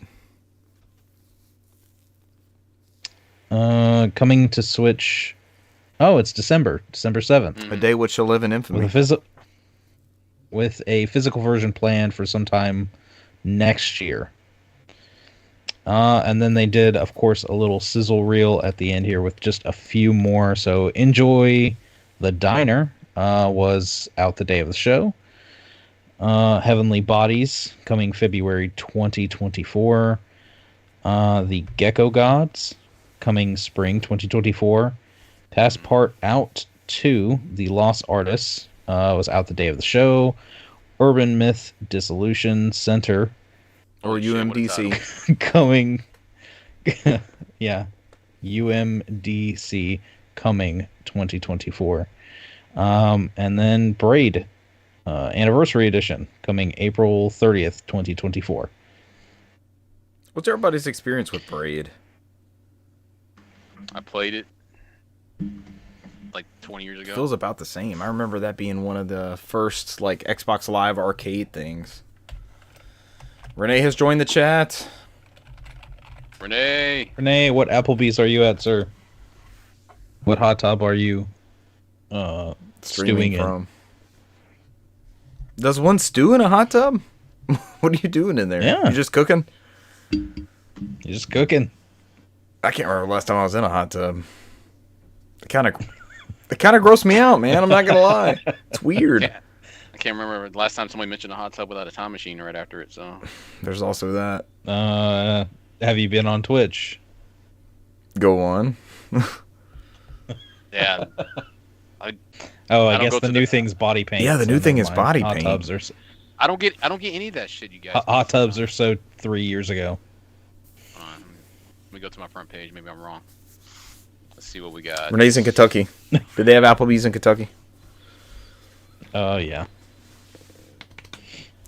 [SPEAKER 3] Coming to Switch. Oh, it's December 7th.
[SPEAKER 1] A day which shall live in infamy.
[SPEAKER 3] With a physical version planned for sometime next year. And then they did, of course, a little sizzle reel at the end here with just a few more. So Enjoy the Diner was out the day of the show. Heavenly Bodies coming February 2024. The Gecko Gods coming spring 2024. Passport Out 2, The Lost Artists, was out the day of the show. Urban Myth Dissolution Center,
[SPEAKER 1] or UMDC,
[SPEAKER 3] coming. Yeah, UMDC coming 2024. And then Braid Anniversary Edition coming April 30th, 2024.
[SPEAKER 1] What's everybody's experience with Braid?
[SPEAKER 2] I played it like 20 years ago.
[SPEAKER 1] Feels about the same. I remember that being one of the first like Xbox Live arcade things. Renee has joined the chat.
[SPEAKER 2] Renee,
[SPEAKER 3] what Applebee's are you at, sir? What hot tub are you stewing from?
[SPEAKER 1] Does one stew in a hot tub? What are you doing in there?
[SPEAKER 3] Yeah.
[SPEAKER 1] You just cooking?
[SPEAKER 3] You're just cooking.
[SPEAKER 1] I can't remember the last time I was in a hot tub. It kind of grossed me out, man. I'm not gonna lie. It's weird.
[SPEAKER 2] Yeah. I can't remember the last time somebody mentioned a hot tub without a time machine right after it. So
[SPEAKER 1] there's also that.
[SPEAKER 3] Have you been on Twitch?
[SPEAKER 1] Go on.
[SPEAKER 2] Yeah. I
[SPEAKER 3] guess the new thing's body paint.
[SPEAKER 1] Yeah, the new thing is body
[SPEAKER 3] hot
[SPEAKER 1] paint.
[SPEAKER 3] Tubs are,
[SPEAKER 2] I don't get any of that shit, you guys.
[SPEAKER 3] Hot tubs are so 3 years ago.
[SPEAKER 2] Let me go to my front page. Maybe I'm wrong. Let's see what we got.
[SPEAKER 1] Renee's in Kentucky. Did they have Applebee's in Kentucky?
[SPEAKER 3] Oh, yeah.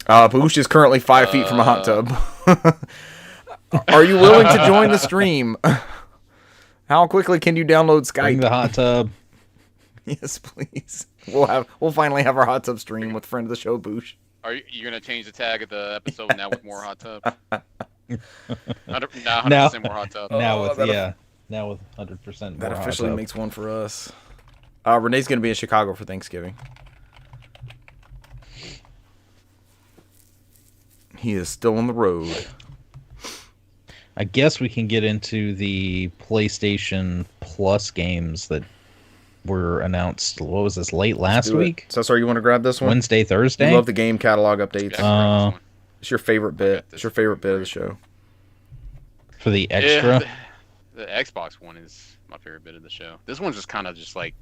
[SPEAKER 1] Boosh is currently 5 feet from a hot tub. Are you willing to join the stream? How quickly can you download Skype?
[SPEAKER 3] Bring the hot tub.
[SPEAKER 1] Yes, please. We'll finally have our hot tub stream with friend of the show, Boosh.
[SPEAKER 2] Are you gonna change the tag of the episode now with more hot tub? Now 100% more hot tub.
[SPEAKER 3] Now with 100%
[SPEAKER 1] That
[SPEAKER 3] more
[SPEAKER 1] officially
[SPEAKER 3] hot tub.
[SPEAKER 1] makes one for us. Renee's gonna be in Chicago for Thanksgiving. He is still on the road.
[SPEAKER 3] I guess we can get into the PlayStation Plus games that were announced. What was this, late last week?
[SPEAKER 1] So, sorry, you want to grab this one?
[SPEAKER 3] Wednesday, Thursday?
[SPEAKER 1] You love the game catalog updates. It's your favorite bit.
[SPEAKER 2] this
[SPEAKER 1] It's your favorite bit of the show.
[SPEAKER 3] For the extra?
[SPEAKER 2] Yeah, the Xbox one is my favorite bit of the show. This one's just kind of just like...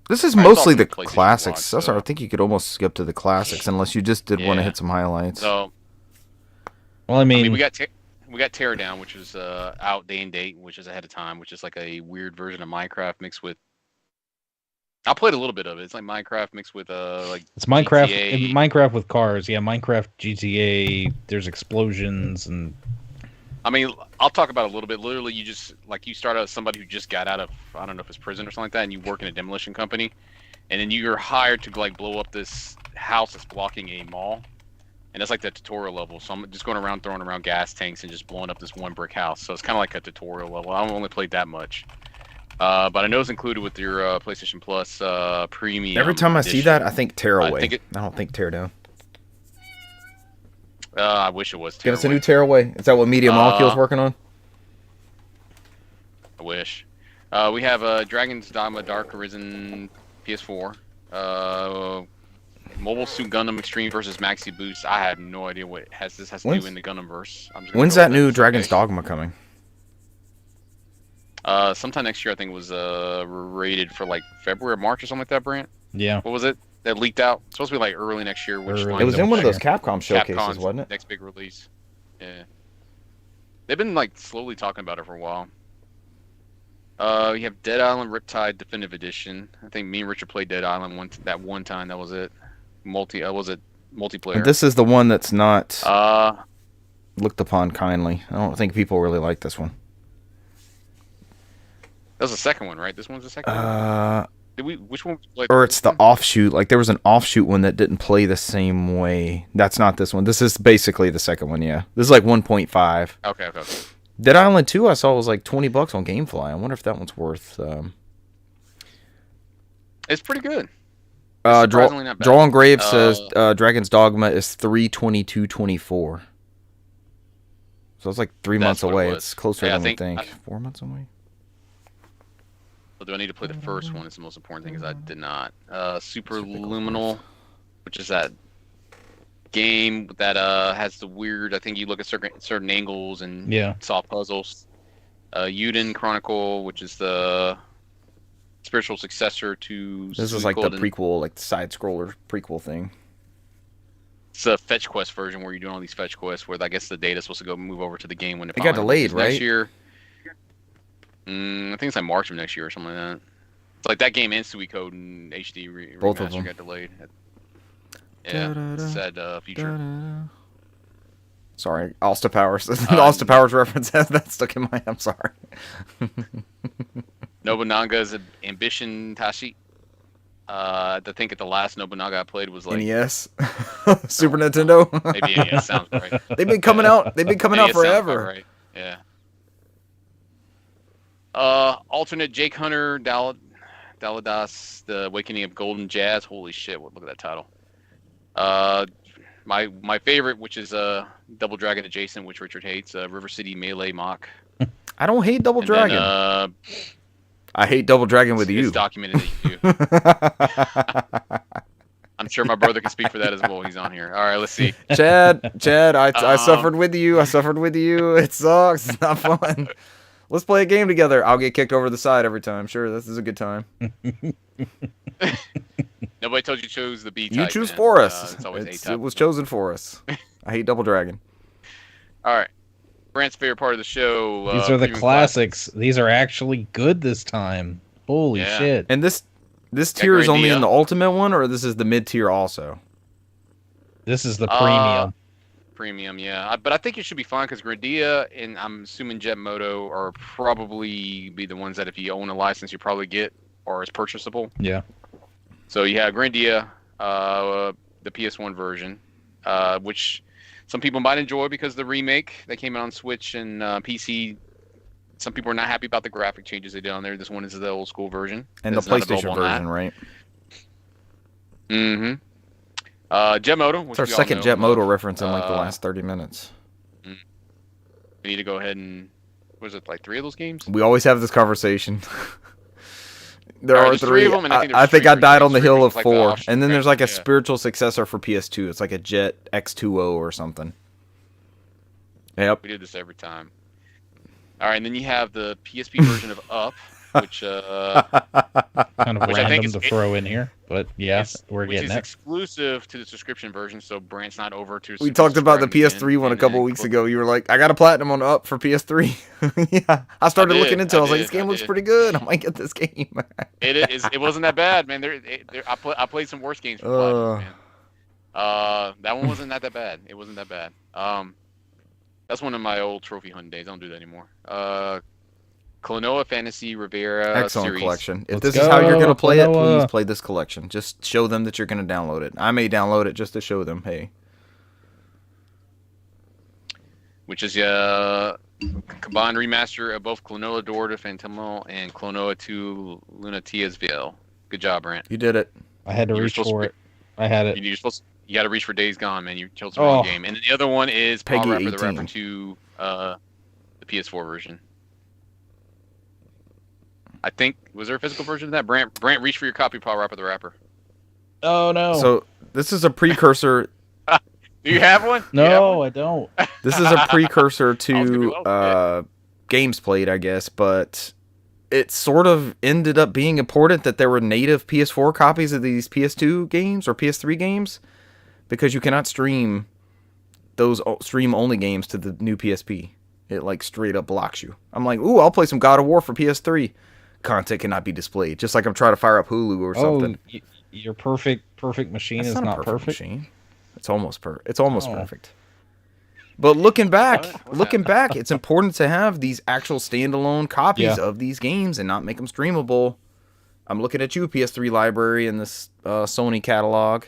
[SPEAKER 1] This is
[SPEAKER 2] I
[SPEAKER 1] mostly
[SPEAKER 2] saw
[SPEAKER 1] the
[SPEAKER 2] the PlayStation
[SPEAKER 1] classics.
[SPEAKER 2] Watch,
[SPEAKER 1] That's
[SPEAKER 2] so-
[SPEAKER 1] I think you could almost skip to the classics unless you just did want to
[SPEAKER 2] Yeah.
[SPEAKER 1] hit some highlights.
[SPEAKER 2] So,
[SPEAKER 3] Well, I
[SPEAKER 2] I
[SPEAKER 3] mean,
[SPEAKER 2] mean, we got Teardown, which was out day and date, which is ahead of time, which is like a weird version of Minecraft mixed with... I played a little bit of it. It's like Minecraft mixed with like
[SPEAKER 3] it's Minecraft.
[SPEAKER 2] GTA.
[SPEAKER 3] Minecraft with cars. Yeah, Minecraft, GTA. There's explosions and
[SPEAKER 2] I mean, I'll talk about it a little bit. Literally, you just you start out as somebody who just got out of, I don't know if it's prison or something like that, and you work in a demolition company, and then you're hired to like blow up this house that's blocking a mall, and that's like the tutorial level. So I'm just going around throwing around gas tanks and just blowing up this one brick house. So it's kind of like a tutorial level. I've only played that much, but I know it's included with your PlayStation Plus Premium.
[SPEAKER 1] Every time I see
[SPEAKER 2] edition.
[SPEAKER 1] that, I think Tearaway.
[SPEAKER 2] think
[SPEAKER 1] I don't think Teardown.
[SPEAKER 2] I wish it was.
[SPEAKER 1] Give us a
[SPEAKER 2] Tearaway.
[SPEAKER 1] new Tearaway. Is that what Media Molecule's working on?
[SPEAKER 2] I wish. We have Dragon's Dogma Dark Arisen PS4. Mobile Suit Gundam Extreme versus Maxi Boost. I have no idea what this has to do in the Gundam verse.
[SPEAKER 1] When's that new Dragon's Dogma coming?
[SPEAKER 2] Sometime next year, I think it was rated for like February or March or something like that, Brant.
[SPEAKER 3] yeah.
[SPEAKER 2] What was it? That leaked out. It's supposed to be like early next year. Which
[SPEAKER 3] Early.
[SPEAKER 2] lines
[SPEAKER 1] It was
[SPEAKER 2] up
[SPEAKER 1] in one of
[SPEAKER 2] with
[SPEAKER 1] those Capcom showcases,
[SPEAKER 2] Capcom's
[SPEAKER 1] wasn't it?
[SPEAKER 2] next big release. Yeah. They've been like slowly talking about it for a while. You have Dead Island Riptide Definitive Edition. I think me and Richard played Dead Island one time. That was it. Was it multiplayer?
[SPEAKER 1] And this is the one that's not
[SPEAKER 2] That
[SPEAKER 1] looked upon kindly. I don't think people really like this one.
[SPEAKER 2] was the second one, right? This one's the second one. Which one?
[SPEAKER 1] Or it's the offshoot. Like there was an offshoot one that didn't play the same way. That's not this one. This is basically the second one. Yeah, this is like 1.5.
[SPEAKER 2] Okay.
[SPEAKER 1] Dead Island 2 I saw was like $20 on GameFly. I wonder if that one's worth.
[SPEAKER 2] It's pretty good. Surprisingly not bad.
[SPEAKER 1] Draw on Grave says Dragon's Dogma is 3/22/24. So it's like 3
[SPEAKER 2] That's
[SPEAKER 1] months
[SPEAKER 2] what it
[SPEAKER 1] away.
[SPEAKER 2] was.
[SPEAKER 1] It's closer
[SPEAKER 2] Yeah, I
[SPEAKER 1] than we
[SPEAKER 2] think-
[SPEAKER 1] think. 4 months away.
[SPEAKER 2] Well, do I need to play the first one? It's the most important thing, because I did not. Superluminal, which is that game that has the weird. I think you look at certain angles and
[SPEAKER 3] Yeah.
[SPEAKER 2] solve puzzles. Yuden Chronicle, which is the spiritual successor to.
[SPEAKER 1] This is like the
[SPEAKER 2] Suikoden.
[SPEAKER 1] prequel, like the side scroller prequel thing.
[SPEAKER 2] It's a fetch quest version where you're doing all these fetch quests, where I guess the data's supposed to move over to the game when it
[SPEAKER 1] got
[SPEAKER 2] finally
[SPEAKER 1] delayed,
[SPEAKER 2] releases next
[SPEAKER 1] right?
[SPEAKER 2] year. I think it's like March of next year or something like that. It's like that game and Suikoden HD
[SPEAKER 1] Both of
[SPEAKER 2] remaster
[SPEAKER 1] them.
[SPEAKER 2] got delayed. Yeah,
[SPEAKER 1] Da-da-da.
[SPEAKER 2] sad future.
[SPEAKER 1] Da-da-da. Sorry, Austin Powers. The Austin Powers reference that stuck in my. I'm sorry.
[SPEAKER 2] Nobunaga's Ambition Tashi. I think at the last Nobunaga I played was like
[SPEAKER 1] NES, Super Nintendo.
[SPEAKER 2] maybe yeah, sounds right.
[SPEAKER 1] They've been coming out. They've been coming out
[SPEAKER 2] NES sounds about
[SPEAKER 1] forever.
[SPEAKER 2] Right. Yeah. Alternate Jake Hunter Daladas, The Awakening of Golden Jazz. Holy shit! Look at that title. My favorite, which is Double Dragon adjacent, which Richard hates, River City Melee Mock.
[SPEAKER 1] I don't hate Double
[SPEAKER 2] And
[SPEAKER 1] Dragon.
[SPEAKER 2] Then,
[SPEAKER 1] I hate Double Dragon with
[SPEAKER 2] it's
[SPEAKER 1] you.
[SPEAKER 2] documented that you do. I'm sure my brother can speak for that as well. He's on here. All right, let's see.
[SPEAKER 1] Chad, I
[SPEAKER 2] Um,
[SPEAKER 1] suffered with you. I suffered with you. It sucks. It's not fun. Let's play a game together. I'll get kicked over the side every time. Sure, this is a good time.
[SPEAKER 2] Nobody told you to choose the B type.
[SPEAKER 1] You choose
[SPEAKER 2] man.
[SPEAKER 1] for us.
[SPEAKER 2] It's always A
[SPEAKER 1] It
[SPEAKER 2] type.
[SPEAKER 1] was chosen for us. I hate Double Dragon.
[SPEAKER 2] All right. Brant's favorite part of the show.
[SPEAKER 3] These are the
[SPEAKER 2] premium
[SPEAKER 3] classics. These are actually good this time. Holy
[SPEAKER 2] Yeah.
[SPEAKER 3] shit.
[SPEAKER 1] And this tier is only
[SPEAKER 2] Grandia.
[SPEAKER 1] in the ultimate one, or this is the mid tier also?
[SPEAKER 3] This is the premium.
[SPEAKER 2] Premium, yeah. But I think it should be fine because Grandia and I'm assuming Jet Moto are probably be the ones that if you own a license you probably get or is purchasable.
[SPEAKER 3] Yeah.
[SPEAKER 2] So you have Grandia, the PS1 version, which some people might enjoy because the remake that came out on Switch and PC. Some people are not happy about the graphic changes they did on there. This one is the old school version.
[SPEAKER 1] And the
[SPEAKER 2] It's not
[SPEAKER 1] PlayStation
[SPEAKER 2] available on
[SPEAKER 1] version, right?
[SPEAKER 2] Jet Moto.
[SPEAKER 1] It's our second Jet Moto reference in like the last 30 minutes.
[SPEAKER 2] We need to go ahead and was it like 3 of those games?
[SPEAKER 1] We always have this conversation. There
[SPEAKER 2] All right,
[SPEAKER 1] are
[SPEAKER 2] there's 3
[SPEAKER 1] three.
[SPEAKER 2] of them, and I think
[SPEAKER 1] I
[SPEAKER 2] there's
[SPEAKER 1] think
[SPEAKER 2] 3
[SPEAKER 1] I died on the hill of
[SPEAKER 2] like the
[SPEAKER 1] 4,
[SPEAKER 2] option
[SPEAKER 1] and then there's like a
[SPEAKER 2] yeah.
[SPEAKER 1] spiritual successor for PS2. It's like a Jet X2O or something. Yep.
[SPEAKER 2] We did this every time. All right, and then you have the PSP version of Up, which
[SPEAKER 3] Kind of
[SPEAKER 2] Which I think
[SPEAKER 3] random
[SPEAKER 2] is-
[SPEAKER 3] to throw in here, but yes, we're
[SPEAKER 2] which
[SPEAKER 3] getting
[SPEAKER 2] is
[SPEAKER 3] it.
[SPEAKER 2] exclusive to the subscription version, so Brant's not over to.
[SPEAKER 1] We talked about the
[SPEAKER 2] subscribing
[SPEAKER 1] PS3 one a
[SPEAKER 2] and
[SPEAKER 1] couple
[SPEAKER 2] then
[SPEAKER 1] weeks ago. You were like, I got a platinum on Up for PS3. Yeah. I started looking into it. I was like, this game looks pretty good. I might get this game.
[SPEAKER 2] It wasn't that bad, man. I played some worse games for platinum, man. That one wasn't that bad. It wasn't that bad. That's one of my old trophy hunting days. I don't do that anymore. Klonoa Fantasy Rivera
[SPEAKER 1] Excellent
[SPEAKER 2] series.
[SPEAKER 1] collection. If
[SPEAKER 3] Let's
[SPEAKER 1] this is how you're
[SPEAKER 3] go,
[SPEAKER 1] going to play it,
[SPEAKER 3] Klonoa.
[SPEAKER 1] please play this collection. Just show them that you're going to download it. I may download it just to show them, hey.
[SPEAKER 2] Which is combined remaster of both Klonoa Door to Phantomel and Klonoa 2 Lunatiasville. Good job, Brant.
[SPEAKER 1] You did it.
[SPEAKER 3] I had to
[SPEAKER 2] You were
[SPEAKER 3] reach
[SPEAKER 2] supposed
[SPEAKER 3] for
[SPEAKER 2] to
[SPEAKER 3] it. I had it.
[SPEAKER 2] You got to reach for Days Gone, man. You chose the wrong
[SPEAKER 3] Oh.
[SPEAKER 2] game. And then the other one is
[SPEAKER 1] Peggy
[SPEAKER 2] Power Rapper the
[SPEAKER 1] 18.
[SPEAKER 2] Rapper 2, the PS4 version. I think was there a physical version of that? Brant, reach for your copy of Power Rapper the Rapper.
[SPEAKER 3] Oh no.
[SPEAKER 1] So this is a precursor.
[SPEAKER 2] Do you have one? Do you have
[SPEAKER 3] no,
[SPEAKER 2] one?
[SPEAKER 3] I don't.
[SPEAKER 1] This is a precursor
[SPEAKER 2] I was gonna be,
[SPEAKER 1] to
[SPEAKER 2] oh,
[SPEAKER 1] games played, I guess, but it sort of ended up being important that there were native PS4 copies of these PS2 games or PS3 games because you cannot stream those stream only games to the new PSP. It like straight up blocks you. I'm like, ooh, I'll play some God of War for PS3. Content cannot be displayed. Just like I'm trying to fire up Hulu or something.
[SPEAKER 3] Your perfect machine
[SPEAKER 1] That's
[SPEAKER 3] is not
[SPEAKER 1] a
[SPEAKER 3] perfect.
[SPEAKER 1] machine. It's almost It's almost
[SPEAKER 3] Oh.
[SPEAKER 1] perfect. But looking back,
[SPEAKER 2] What?
[SPEAKER 1] it's important to have these actual standalone copies
[SPEAKER 3] Yeah.
[SPEAKER 1] of these games and not make them streamable. I'm looking at you, PS3 library and this Sony catalog.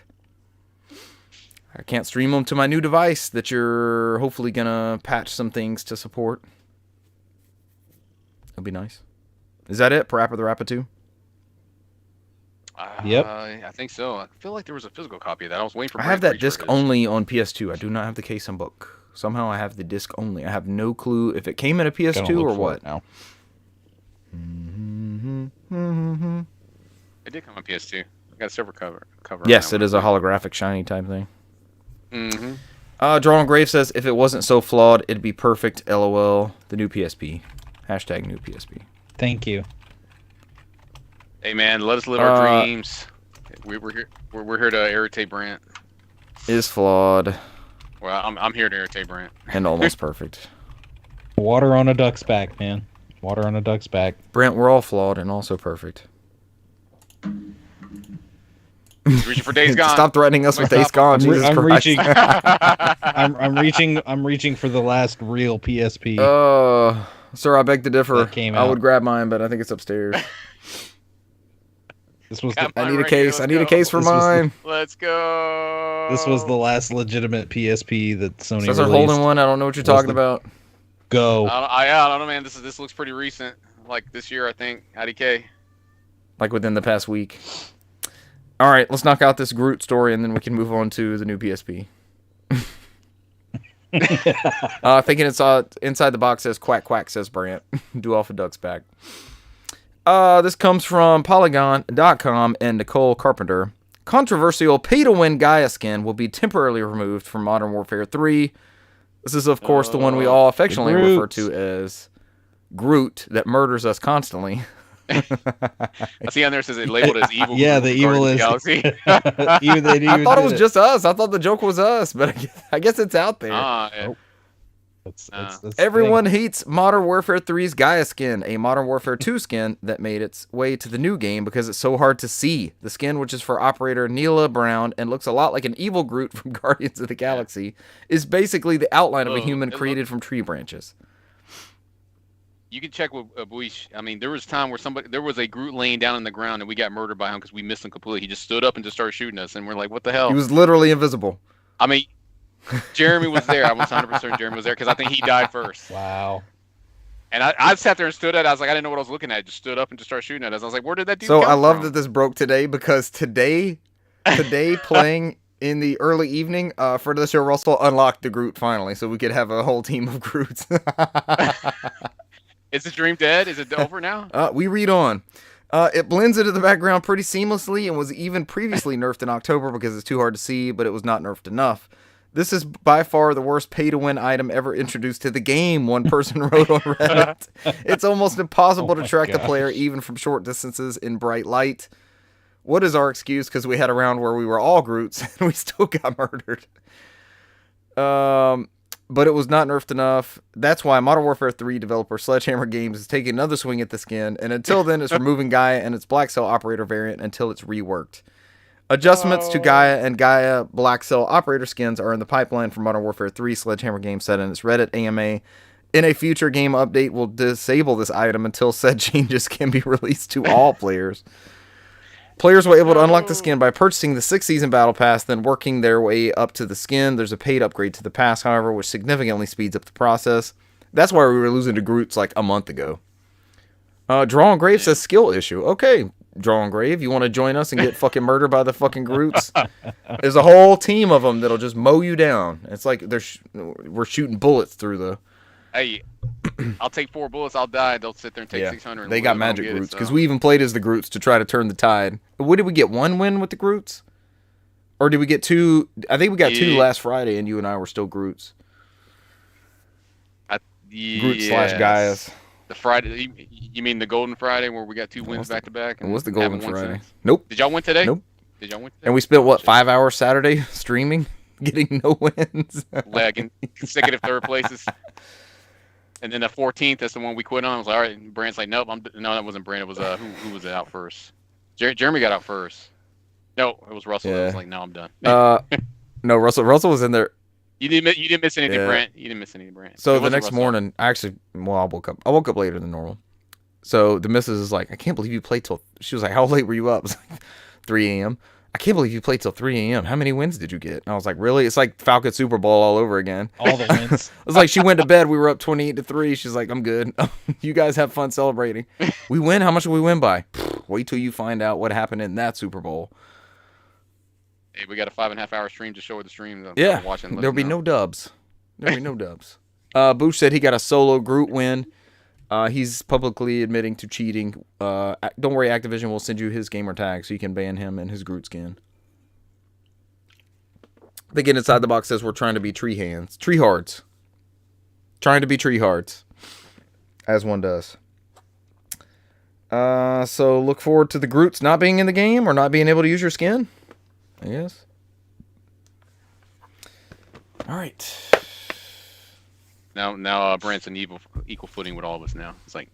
[SPEAKER 1] I can't stream them to my new device that you're hopefully gonna patch some things to support. That'd be nice. Is that it? Parappa the Rappa 2?
[SPEAKER 3] Yep.
[SPEAKER 2] I think so. I feel like there was a physical copy of that. I was waiting for.
[SPEAKER 1] I
[SPEAKER 2] Brant
[SPEAKER 1] have
[SPEAKER 2] to
[SPEAKER 1] that
[SPEAKER 2] reach for
[SPEAKER 1] disc
[SPEAKER 2] his.
[SPEAKER 1] only on PS2. I do not have the case and book. Somehow I have the disc only. I have no clue if it came in a
[SPEAKER 3] Gotta
[SPEAKER 1] PS2
[SPEAKER 3] look
[SPEAKER 1] or
[SPEAKER 3] for
[SPEAKER 1] what.
[SPEAKER 3] it now.
[SPEAKER 2] It did come on PS2. I got a silver cover.
[SPEAKER 1] Yes, it is a holographic shiny type thing.
[SPEAKER 2] Mm-hmm.
[SPEAKER 1] Drawn Grave says, if it wasn't so flawed, it'd be perfect. LOL. The new PSP. Hashtag new PSP.
[SPEAKER 3] Thank you.
[SPEAKER 2] Hey man, let us live our dreams. We're here. We're here to irritate Brant.
[SPEAKER 1] Is flawed
[SPEAKER 2] Well, I'm here to irritate Brant.
[SPEAKER 1] and almost perfect.
[SPEAKER 3] Water on a duck's back, man. Water on a duck's back.
[SPEAKER 1] Brent, we're all flawed and also perfect.
[SPEAKER 2] He's reaching for Days Gone.
[SPEAKER 1] Stop threatening us with Days Gone, Jesus
[SPEAKER 3] I'm
[SPEAKER 1] Christ.
[SPEAKER 3] reaching. I'm reaching for the last real PSP.
[SPEAKER 1] Sir, I beg to differ.
[SPEAKER 3] That came
[SPEAKER 1] I
[SPEAKER 3] out.
[SPEAKER 1] would grab mine, but I think it's upstairs.
[SPEAKER 3] This was
[SPEAKER 2] Got
[SPEAKER 3] the,
[SPEAKER 1] I
[SPEAKER 2] mine
[SPEAKER 1] need a
[SPEAKER 2] right here,
[SPEAKER 1] case. I
[SPEAKER 2] let's
[SPEAKER 1] need a
[SPEAKER 2] go.
[SPEAKER 1] case for
[SPEAKER 3] This was the-
[SPEAKER 1] mine.
[SPEAKER 2] Let's go.
[SPEAKER 3] this was the last legitimate PSP that Sony
[SPEAKER 1] Since they're
[SPEAKER 3] released.
[SPEAKER 1] holding one, I don't know what you're
[SPEAKER 3] Was
[SPEAKER 1] talking
[SPEAKER 3] the-
[SPEAKER 1] about.
[SPEAKER 3] Go.
[SPEAKER 2] I don't know, man. This looks pretty recent. Like this year, I think. IDK.
[SPEAKER 1] Like within the past week. All right, let's knock out this Groot story, and then we can move on to the new PSP. Thinking it's inside the box says quack quack says Brant. Do off a duck's back. This comes from Polygon.com and Nicole Carpenter. Controversial pay-to-win Gaia skin will be temporarily removed from Modern Warfare 3. This is, of course, the one we all affectionately refer to as Groot that murders us constantly.
[SPEAKER 2] I see on there it says it labeled as evil.
[SPEAKER 3] Yeah,
[SPEAKER 2] Group
[SPEAKER 3] the
[SPEAKER 2] from
[SPEAKER 3] evil
[SPEAKER 2] Guardians
[SPEAKER 3] is.
[SPEAKER 2] of the Galaxy.
[SPEAKER 3] Even they
[SPEAKER 1] I
[SPEAKER 3] even
[SPEAKER 1] thought it
[SPEAKER 3] did
[SPEAKER 1] was just us. I thought the joke was us, but I guess it's out there.
[SPEAKER 2] Yeah.
[SPEAKER 3] Oh. That's the
[SPEAKER 1] Everyone
[SPEAKER 3] thing.
[SPEAKER 1] hates Modern Warfare 3's Gaia skin, a Modern Warfare 2 skin that made its way to the new game because it's so hard to see. The skin, which is for Operator Neela Brown and looks a lot like an evil Groot from Guardians of the Galaxy, is basically the outline of a human created from tree branches.
[SPEAKER 2] You can check with Buish. I mean, there was time where there was a Groot laying down on the ground and we got murdered by him because we missed him completely. He just stood up and just started shooting us, and we're like, what the hell?
[SPEAKER 1] He was literally invisible.
[SPEAKER 2] I mean, Jeremy was there. I was 100% Jeremy was there because I think he died first.
[SPEAKER 3] Wow.
[SPEAKER 2] And I sat there and stood at it. I was like, I didn't know what I was looking at. I just stood up and just started shooting at us. I was like, where did that dude
[SPEAKER 1] So
[SPEAKER 2] come
[SPEAKER 1] I love
[SPEAKER 2] from?
[SPEAKER 1] that this broke today because today playing in the early evening, for the show, Russell unlocked the Groot finally, so we could have a whole team of Groots.
[SPEAKER 2] Is the dream dead? Is it over now?
[SPEAKER 1] We read on. It blends into the background pretty seamlessly and was even previously nerfed in October because it's too hard to see, but it was not nerfed enough. This is by far the worst pay-to-win item ever introduced to the game, one person wrote on Reddit. It's almost impossible to track the player even from short distances in bright light. What is our excuse? Because we had a round where we were all Groots and we still got murdered. But it was not nerfed enough. That's why Modern Warfare 3 developer Sledgehammer Games is taking another swing at the skin, and until then it's removing Gaia and its Black Cell Operator variant until it's reworked. Adjustments to Gaia and Gaia Black Cell Operator skins are in the pipeline for Modern Warfare 3, Sledgehammer Games said in its Reddit AMA. In a future game update, will disable this item until said changes can be released to all players. Players were able to unlock the skin by purchasing the 6th Season Battle Pass, then working their way up to the skin. There's a paid upgrade to the pass, however, which significantly speeds up the process. That's why we were losing to Groots like a month ago. Draw and Grave says skill issue. Okay, Draw and Grave, you want to join us and get fucking murdered by the fucking Groots? There's a whole team of them that'll just mow you down. It's like we're shooting bullets through the...
[SPEAKER 2] Hey, I'll take 4 bullets. I'll die. They'll sit there and take 600. And
[SPEAKER 1] they got magic Groots because we even played as the Groots to try to turn the tide. What did we get? 1 win with the Groots? Or did we get 2? I think we got 2 last Friday, and you and I were still Groots. Groot/Gaias.
[SPEAKER 2] The Friday, you mean the Golden Friday where we got 2 wins back to back?
[SPEAKER 1] What's the Golden Friday? Nope.
[SPEAKER 2] Did y'all win today?
[SPEAKER 1] Nope.
[SPEAKER 2] Did y'all win today?
[SPEAKER 1] And we spent, 5 hours Saturday streaming, getting no wins?
[SPEAKER 2] Lagging. Consecutive third places. And then the 14th, that's the one we quit on. I was like, all right. Brand's like, nope. No, that wasn't Brand. It was, who was it out first? Jeremy got out first. No, it was Russell. I was like, no, I'm done.
[SPEAKER 1] No, Russell was in there.
[SPEAKER 2] You didn't miss anything, Brent. You didn't miss anything, Brent.
[SPEAKER 1] So the next morning, I woke up later than normal. So the missus is like, I can't believe you played till, she was like, how late were you up? I was like, 3 a.m. I can't believe you played till 3 a.m. How many wins did you get? And I was like, really? It's like Falcon Super Bowl all over again.
[SPEAKER 3] All the wins.
[SPEAKER 1] I was like, she went to bed. We were up 28-3. She's like, I'm good. You guys have fun celebrating. We win. How much did we win by? Wait till you find out what happened in that Super Bowl.
[SPEAKER 2] Hey, we got a 5.5 hour stream to show her the stream.
[SPEAKER 1] Yeah.
[SPEAKER 2] Watching,
[SPEAKER 1] there'll be no dubs. Boosh said he got a solo Groot win. He's publicly admitting to cheating. Don't worry, Activision will send you his gamer tag so you can ban him and his Groot skin. Thinking Inside the Box says we're trying to be treehards. Trying to be treehards. As one does. So look forward to the Groots not being in the game or not being able to use your skin, I guess. All right.
[SPEAKER 2] Now Brent's an equal footing with all of us now. It's like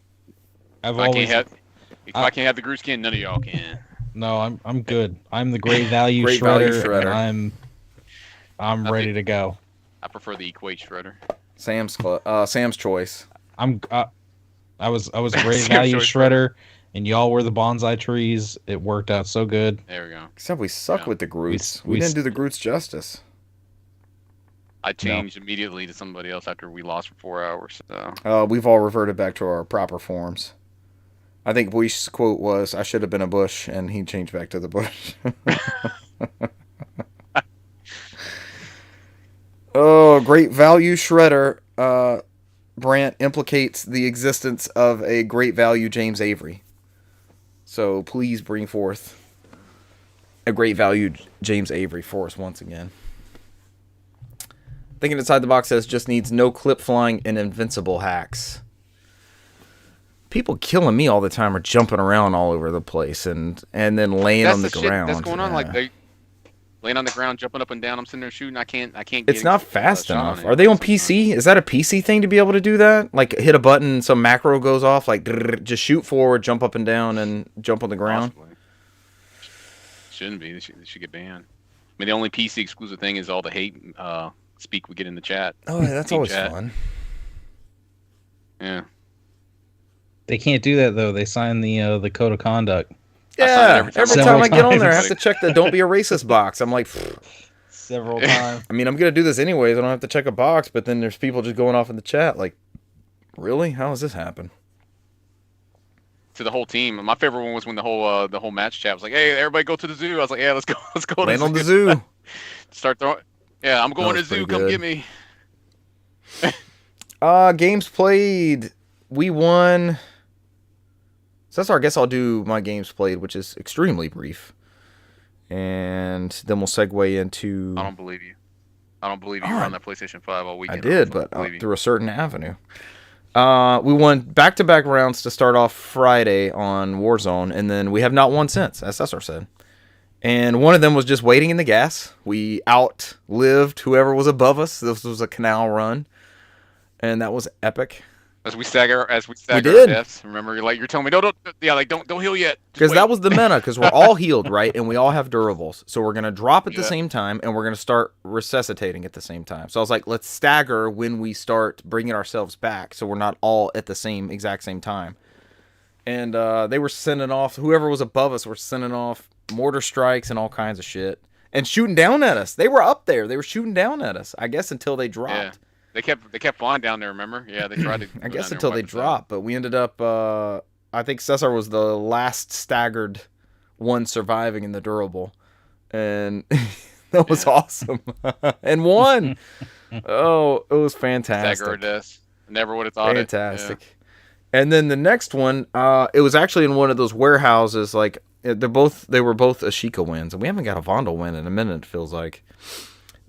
[SPEAKER 3] If
[SPEAKER 2] I can't have the Groot skin, none of y'all can.
[SPEAKER 3] No, I'm good. I'm the great value
[SPEAKER 1] Great
[SPEAKER 3] shredder.
[SPEAKER 1] value shredder.
[SPEAKER 3] And I'm ready to go.
[SPEAKER 2] I prefer the Equate shredder.
[SPEAKER 1] Sam's choice.
[SPEAKER 3] I was a great
[SPEAKER 2] Sam's
[SPEAKER 3] value
[SPEAKER 2] choice
[SPEAKER 3] shredder, and y'all were the bonsai trees. It worked out so good.
[SPEAKER 2] There we go.
[SPEAKER 1] Except we suck with the Groots.
[SPEAKER 3] We
[SPEAKER 1] We didn't do the Groots justice.
[SPEAKER 2] I changed immediately to somebody else after we lost for 4 hours. So.
[SPEAKER 1] We've all reverted back to our proper forms. I think Bush's quote was, I should have been a bush, and he changed back to the bush. Oh, great value shredder. Brant implicates the existence of a great value James Avery. So please bring forth a great value James Avery for us once again. Thinking Inside the Box says just needs no clip flying and invincible hacks. people killing me all the time are jumping around all over the place and then laying
[SPEAKER 2] That's
[SPEAKER 1] on the
[SPEAKER 2] shit
[SPEAKER 1] ground.
[SPEAKER 2] that's going on.
[SPEAKER 1] Yeah.
[SPEAKER 2] Like they laying on the ground, jumping up and down. I'm sitting there shooting. I can't.
[SPEAKER 1] It's not fast
[SPEAKER 2] shot
[SPEAKER 1] enough.
[SPEAKER 2] on
[SPEAKER 1] Are they on
[SPEAKER 2] sometimes.
[SPEAKER 1] PC? Is that a PC thing to be able to do that? Like hit a button, some macro goes off, like just shoot forward, jump up and down, and jump on the ground.
[SPEAKER 2] Possibly. Shouldn't be. They should get banned. I mean, the only PC exclusive thing is all the hate speak we get in the chat.
[SPEAKER 1] Oh, yeah, that's
[SPEAKER 2] Team
[SPEAKER 1] always
[SPEAKER 2] chat.
[SPEAKER 1] fun.
[SPEAKER 2] Yeah.
[SPEAKER 3] They can't do that though. They signed the code of conduct.
[SPEAKER 1] Yeah, every time I get on there, I have
[SPEAKER 3] times.
[SPEAKER 1] to check the "Don't be a racist" box. I'm like,
[SPEAKER 3] Several times.
[SPEAKER 1] I mean, I'm gonna do this anyways. I don't have to check a box, but then there's people just going off in the chat like, really? How does this happen?
[SPEAKER 2] To the whole team. My favorite one was when the whole match chat was like, "Hey, everybody go to the zoo." I was like, "Yeah, let's go to
[SPEAKER 1] Land
[SPEAKER 2] the
[SPEAKER 1] on the zoo.
[SPEAKER 2] Start throwing. Yeah, I'm going to
[SPEAKER 1] was
[SPEAKER 2] the zoo.
[SPEAKER 1] pretty
[SPEAKER 2] Come
[SPEAKER 1] good.
[SPEAKER 2] get me.
[SPEAKER 1] Games played. We won. So that's our. I guess I'll do my games played, which is extremely brief, and then we'll segue into.
[SPEAKER 2] I don't believe you. I don't believe you were on that PlayStation 5 all
[SPEAKER 1] I
[SPEAKER 2] weekend.
[SPEAKER 1] did,
[SPEAKER 2] don't
[SPEAKER 1] but
[SPEAKER 2] believe you.
[SPEAKER 1] through a certain avenue. We won back-to-back rounds to start off Friday on Warzone, and then we have not won since, as Cesar said. And one of them was just waiting in the gas. We outlived whoever was above us. This was a canal run, and that was epic.
[SPEAKER 2] As we stagger our
[SPEAKER 1] did.
[SPEAKER 2] deaths. Remember, you're telling me, don't heal yet. Just
[SPEAKER 1] Because
[SPEAKER 2] wait.
[SPEAKER 1] that was the meta, because we're all healed, right? And we all have durables. So we're going to drop at the same time, and we're going to start resuscitating at the same time. So I was like, let's stagger when we start bringing ourselves back, so we're not all at the exact same time. And they were sending off, whoever was above us were sending off mortar strikes and all kinds of shit. And shooting down at us. They were up there. They were shooting down at us, I guess, until they dropped.
[SPEAKER 2] Yeah. They kept flying down there, remember? Yeah, they tried to.
[SPEAKER 1] I guess until they dropped, but we ended up. I think Cesar was the last staggered one surviving in the durable, and that was awesome. And won. Oh, it was fantastic.
[SPEAKER 2] Stagger or death. Never would have thought
[SPEAKER 1] Fantastic. And then the next one, it was actually in one of those warehouses. Like they were both Ashika wins, and we haven't got a Vondel win in a minute. It feels like.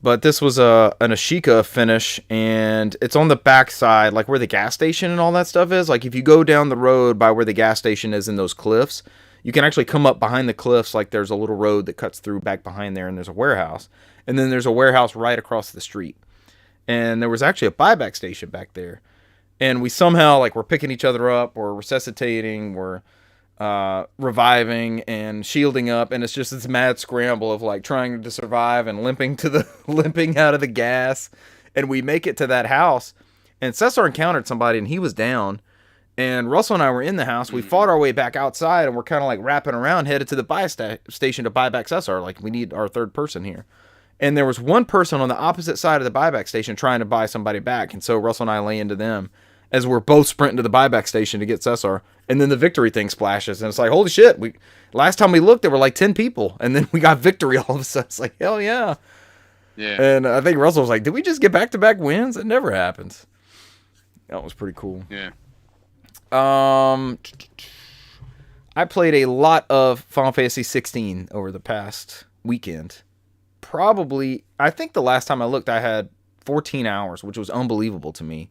[SPEAKER 1] But this was an Ashika finish, and it's on the back side, like where the gas station and all that stuff is. Like if you go down the road by where the gas station is in those cliffs, you can actually come up behind the cliffs. Like there's a little road that cuts through back behind there, and there's a warehouse. And then there's a warehouse right across the street. And there was actually a buyback station back there. And we somehow, like, we're picking each other up, we're resuscitating, we're reviving and shielding up, and it's just this mad scramble of like trying to survive and limping out of the gas. And we make it to that house, and Cesar encountered somebody, and he was down, and Russell and I were in the house. We fought our way back outside, and we're kind of like wrapping around, headed to the buy station to buy back Cesar. Like, we need our third person here. And there was one person on the opposite side of the buyback station trying to buy somebody back, and so Russell and I lay into them as we're both sprinting to the buyback station to get Cesar. And then the victory thing splashes, and it's like, holy shit, last time we looked, there were like 10 people, and then we got victory all of a sudden. It's like, hell yeah.
[SPEAKER 2] Yeah.
[SPEAKER 1] And I think Russell was like, did we just get back-to-back wins? It never happens. That was pretty cool.
[SPEAKER 2] Yeah.
[SPEAKER 1] I played a lot of Final Fantasy 16 over the past weekend. Probably, I think the last time I looked, I had 14 hours, which was unbelievable to me.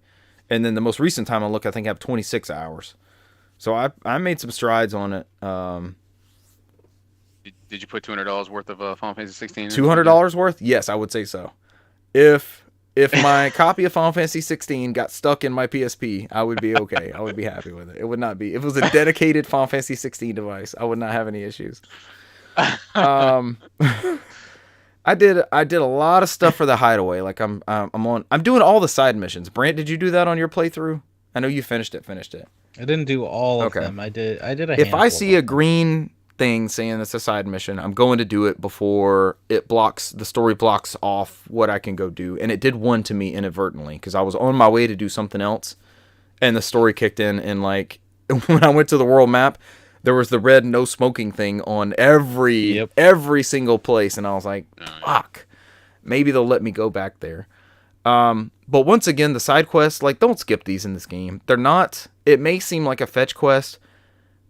[SPEAKER 1] And then the most recent time I looked, I think I have 26 hours. So I made some strides on it.
[SPEAKER 2] Did you put $200 worth of Final Fantasy 16?
[SPEAKER 1] $200 worth? Yes, I would say so. If my copy of Final Fantasy 16 got stuck in my PSP, I would be okay. I would be happy with it. It would not be. If it was a dedicated Final Fantasy 16 device, I would not have any issues. I did a lot of stuff for the hideaway. Like I'm doing all the side missions. Brant, did you do that on your playthrough? I know you finished it.
[SPEAKER 3] I didn't do all of them. I did a
[SPEAKER 1] If I
[SPEAKER 3] handful
[SPEAKER 1] see
[SPEAKER 3] of
[SPEAKER 1] a green thing saying it's a side mission, I'm going to do it before the story blocks off what I can go do. And it did one to me inadvertently because I was on my way to do something else, and the story kicked in. And like when I went to the world map, there was the red no smoking thing on every single place, and I was like, fuck, maybe they'll let me go back there. But once again, the side quests, like, don't skip these in this game. They're not, it may seem like a fetch quest,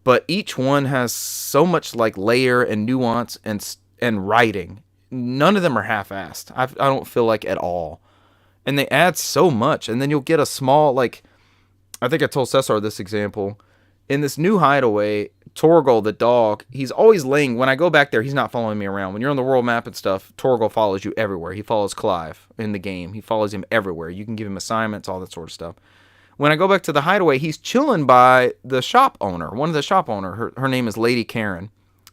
[SPEAKER 1] but each one has so much like layer and nuance and writing. None of them are half-assed. I don't feel like at all. And they add so much, and then you'll get a small, like, I think I told Cesar this example. in this new hideaway, Torgal, the dog, he's always laying. When I go back there, he's not following me around. When you're on the world map and stuff, Torgal follows you everywhere. He follows Clive in the game. He follows him everywhere. You can give him assignments, all that sort of stuff. When I go back to the hideaway, he's chilling by the shop owner. One of the shop owner. Her name is Lady Karen.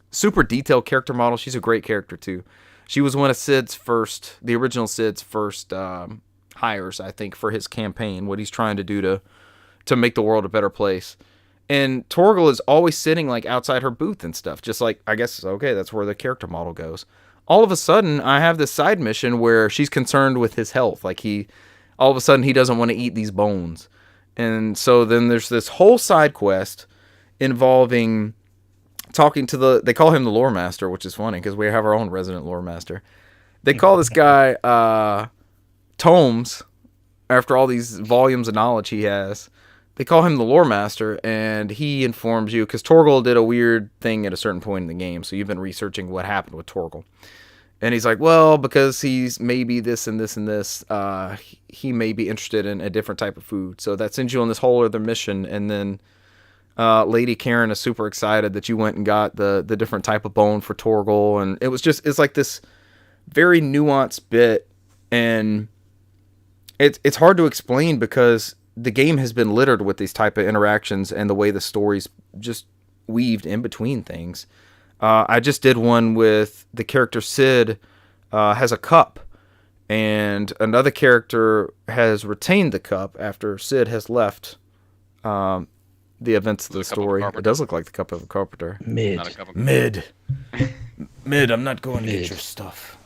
[SPEAKER 1] Super detailed character model. She's a great character too. She was one of the original Sid's first hires, I think, for his campaign. What he's trying to do to make the world a better place. And Torgal is always sitting like outside her booth and stuff. Just like, I guess, okay, that's where the character model goes. All of a sudden, I have this side mission where she's concerned with his health. Like all of a sudden, he doesn't want to eat these bones. And so then there's this whole side quest involving talking to they call him the lore master, which is funny because we have our own resident lore master. They call this guy Tomes, after all these volumes of knowledge he has. They call him the lore master, and he informs you, because Torgal did a weird thing at a certain point in the game, so you've been researching what happened with Torgal. And he's like, well, because he's maybe this and this and this, he may be interested in a different type of food. So that sends you on this whole other mission, and then Lady Karen is super excited that you went and got the different type of bone for Torgal, and it's like this very nuanced bit, and it's hard to explain because the game has been littered with these type of interactions and the way the story's just weaved in between things. I just did one with the character Sid has a cup, and another character has retained the cup after Sid has left the events of the story. It does look like the cup of a carpenter.
[SPEAKER 3] Mid.
[SPEAKER 1] I'm not going to get your stuff.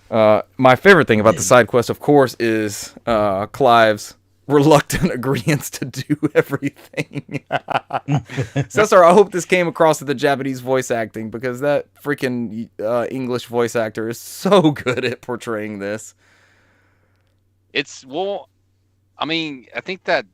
[SPEAKER 1] My favorite thing about the side quest, of course, is Clive's reluctant agreeance to do everything. Cesar, I hope this came across in the Japanese voice acting, because that freaking English voice actor is so good at portraying this.
[SPEAKER 2] I think that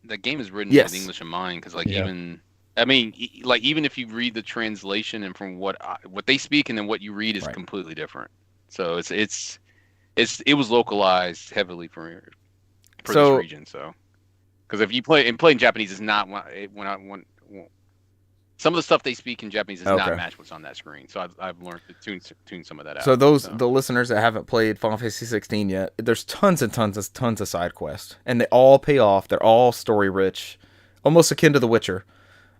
[SPEAKER 2] the game is written with English in mind, because even if you read the translation and from what they speak and then what you read is completely different. So it was localized heavily for this region. So because if you play in Japanese, is not when some of the stuff they speak in Japanese is not match what's on that screen. So I've learned to tune some of that out.
[SPEAKER 1] So the listeners that haven't played Final Fantasy 16 yet, there's tons and tons of side quests, and they all pay off. They're all story rich, almost akin to The Witcher.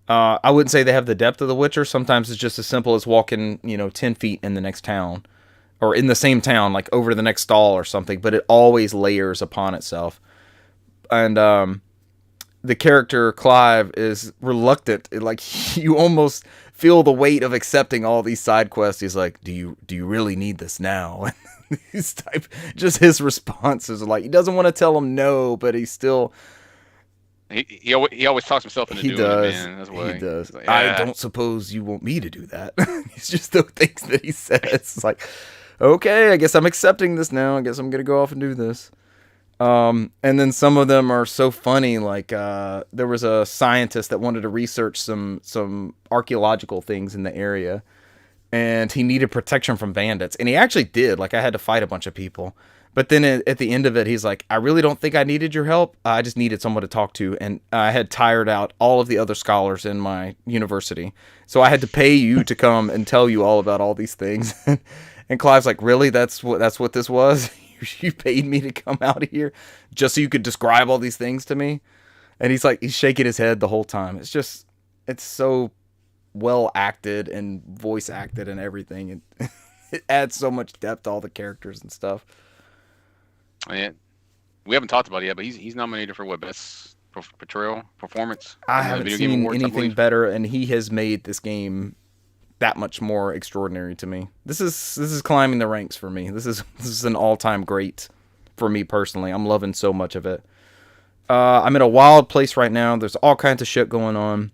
[SPEAKER 1] I wouldn't say they have the depth of The Witcher. Sometimes it's just as simple as walking 10 feet in the next town, or in the same town, like over to the next stall or something. But it always layers upon itself. And the character Clive is reluctant. Like, you almost feel the weight of accepting all these side quests. He's like, "Do you really need this now?" Just his responses are like, he doesn't want to tell him no, but he's still.
[SPEAKER 2] He always talks himself into doing it, man. That's why
[SPEAKER 1] he does.
[SPEAKER 2] Like,
[SPEAKER 1] I don't suppose you want me to do that. It's just the things that he says. It's like, okay, I guess I'm accepting this now. I guess I'm gonna go off and do this. And then some of them are so funny. Like there was a scientist that wanted to research some archaeological things in the area, and he needed protection from bandits, and he actually did. Like, I had to fight a bunch of people, but then at the end of it, he's like, "I really don't think I needed your help. I just needed someone to talk to, and I had tired out all of the other scholars in my university, so I had to pay you to come and tell you all about all these things." And Clive's like, "Really? That's what this was? You paid me to come out here just so you could describe all these things to me?" And he's shaking his head the whole time. It's so well acted and voice acted and everything. It adds so much depth to all the characters and stuff.
[SPEAKER 2] Yeah. We haven't talked about it yet, but he's nominated for best portrayal performance.
[SPEAKER 1] I haven't seen anything better, and he has made this game that much more extraordinary to me. This is climbing the ranks for me. This is an all-time great for me personally. I'm loving so much of it. I'm in a wild place right now. There's all kinds of shit going on.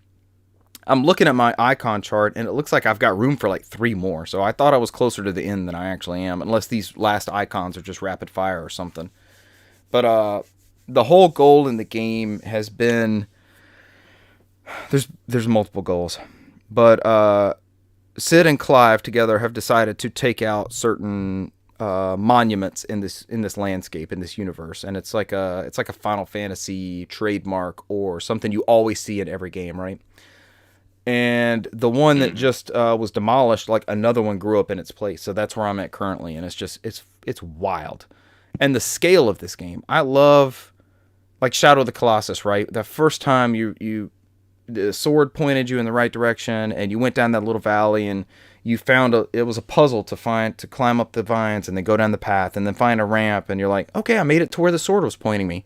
[SPEAKER 1] I'm looking at my icon chart, and it looks like I've got room for like 3 more. So I thought I was closer to the end than I actually am, unless these last icons are just rapid fire or something. But the whole goal in the game has been, there's multiple goals, but Sid and Clive together have decided to take out certain monuments in this landscape, in this universe, and it's like a Final Fantasy trademark or something you always see in every game, right? And the one that just was demolished, like another one grew up in its place. So that's where I'm at currently, and it's wild. And the scale of this game, I love, like Shadow of the Colossus, right? The first time the sword pointed you in the right direction, and you went down that little valley, and you found it was a puzzle to climb up the vines and then go down the path and then find a ramp, and you're like, okay, I made it to where the sword was pointing me.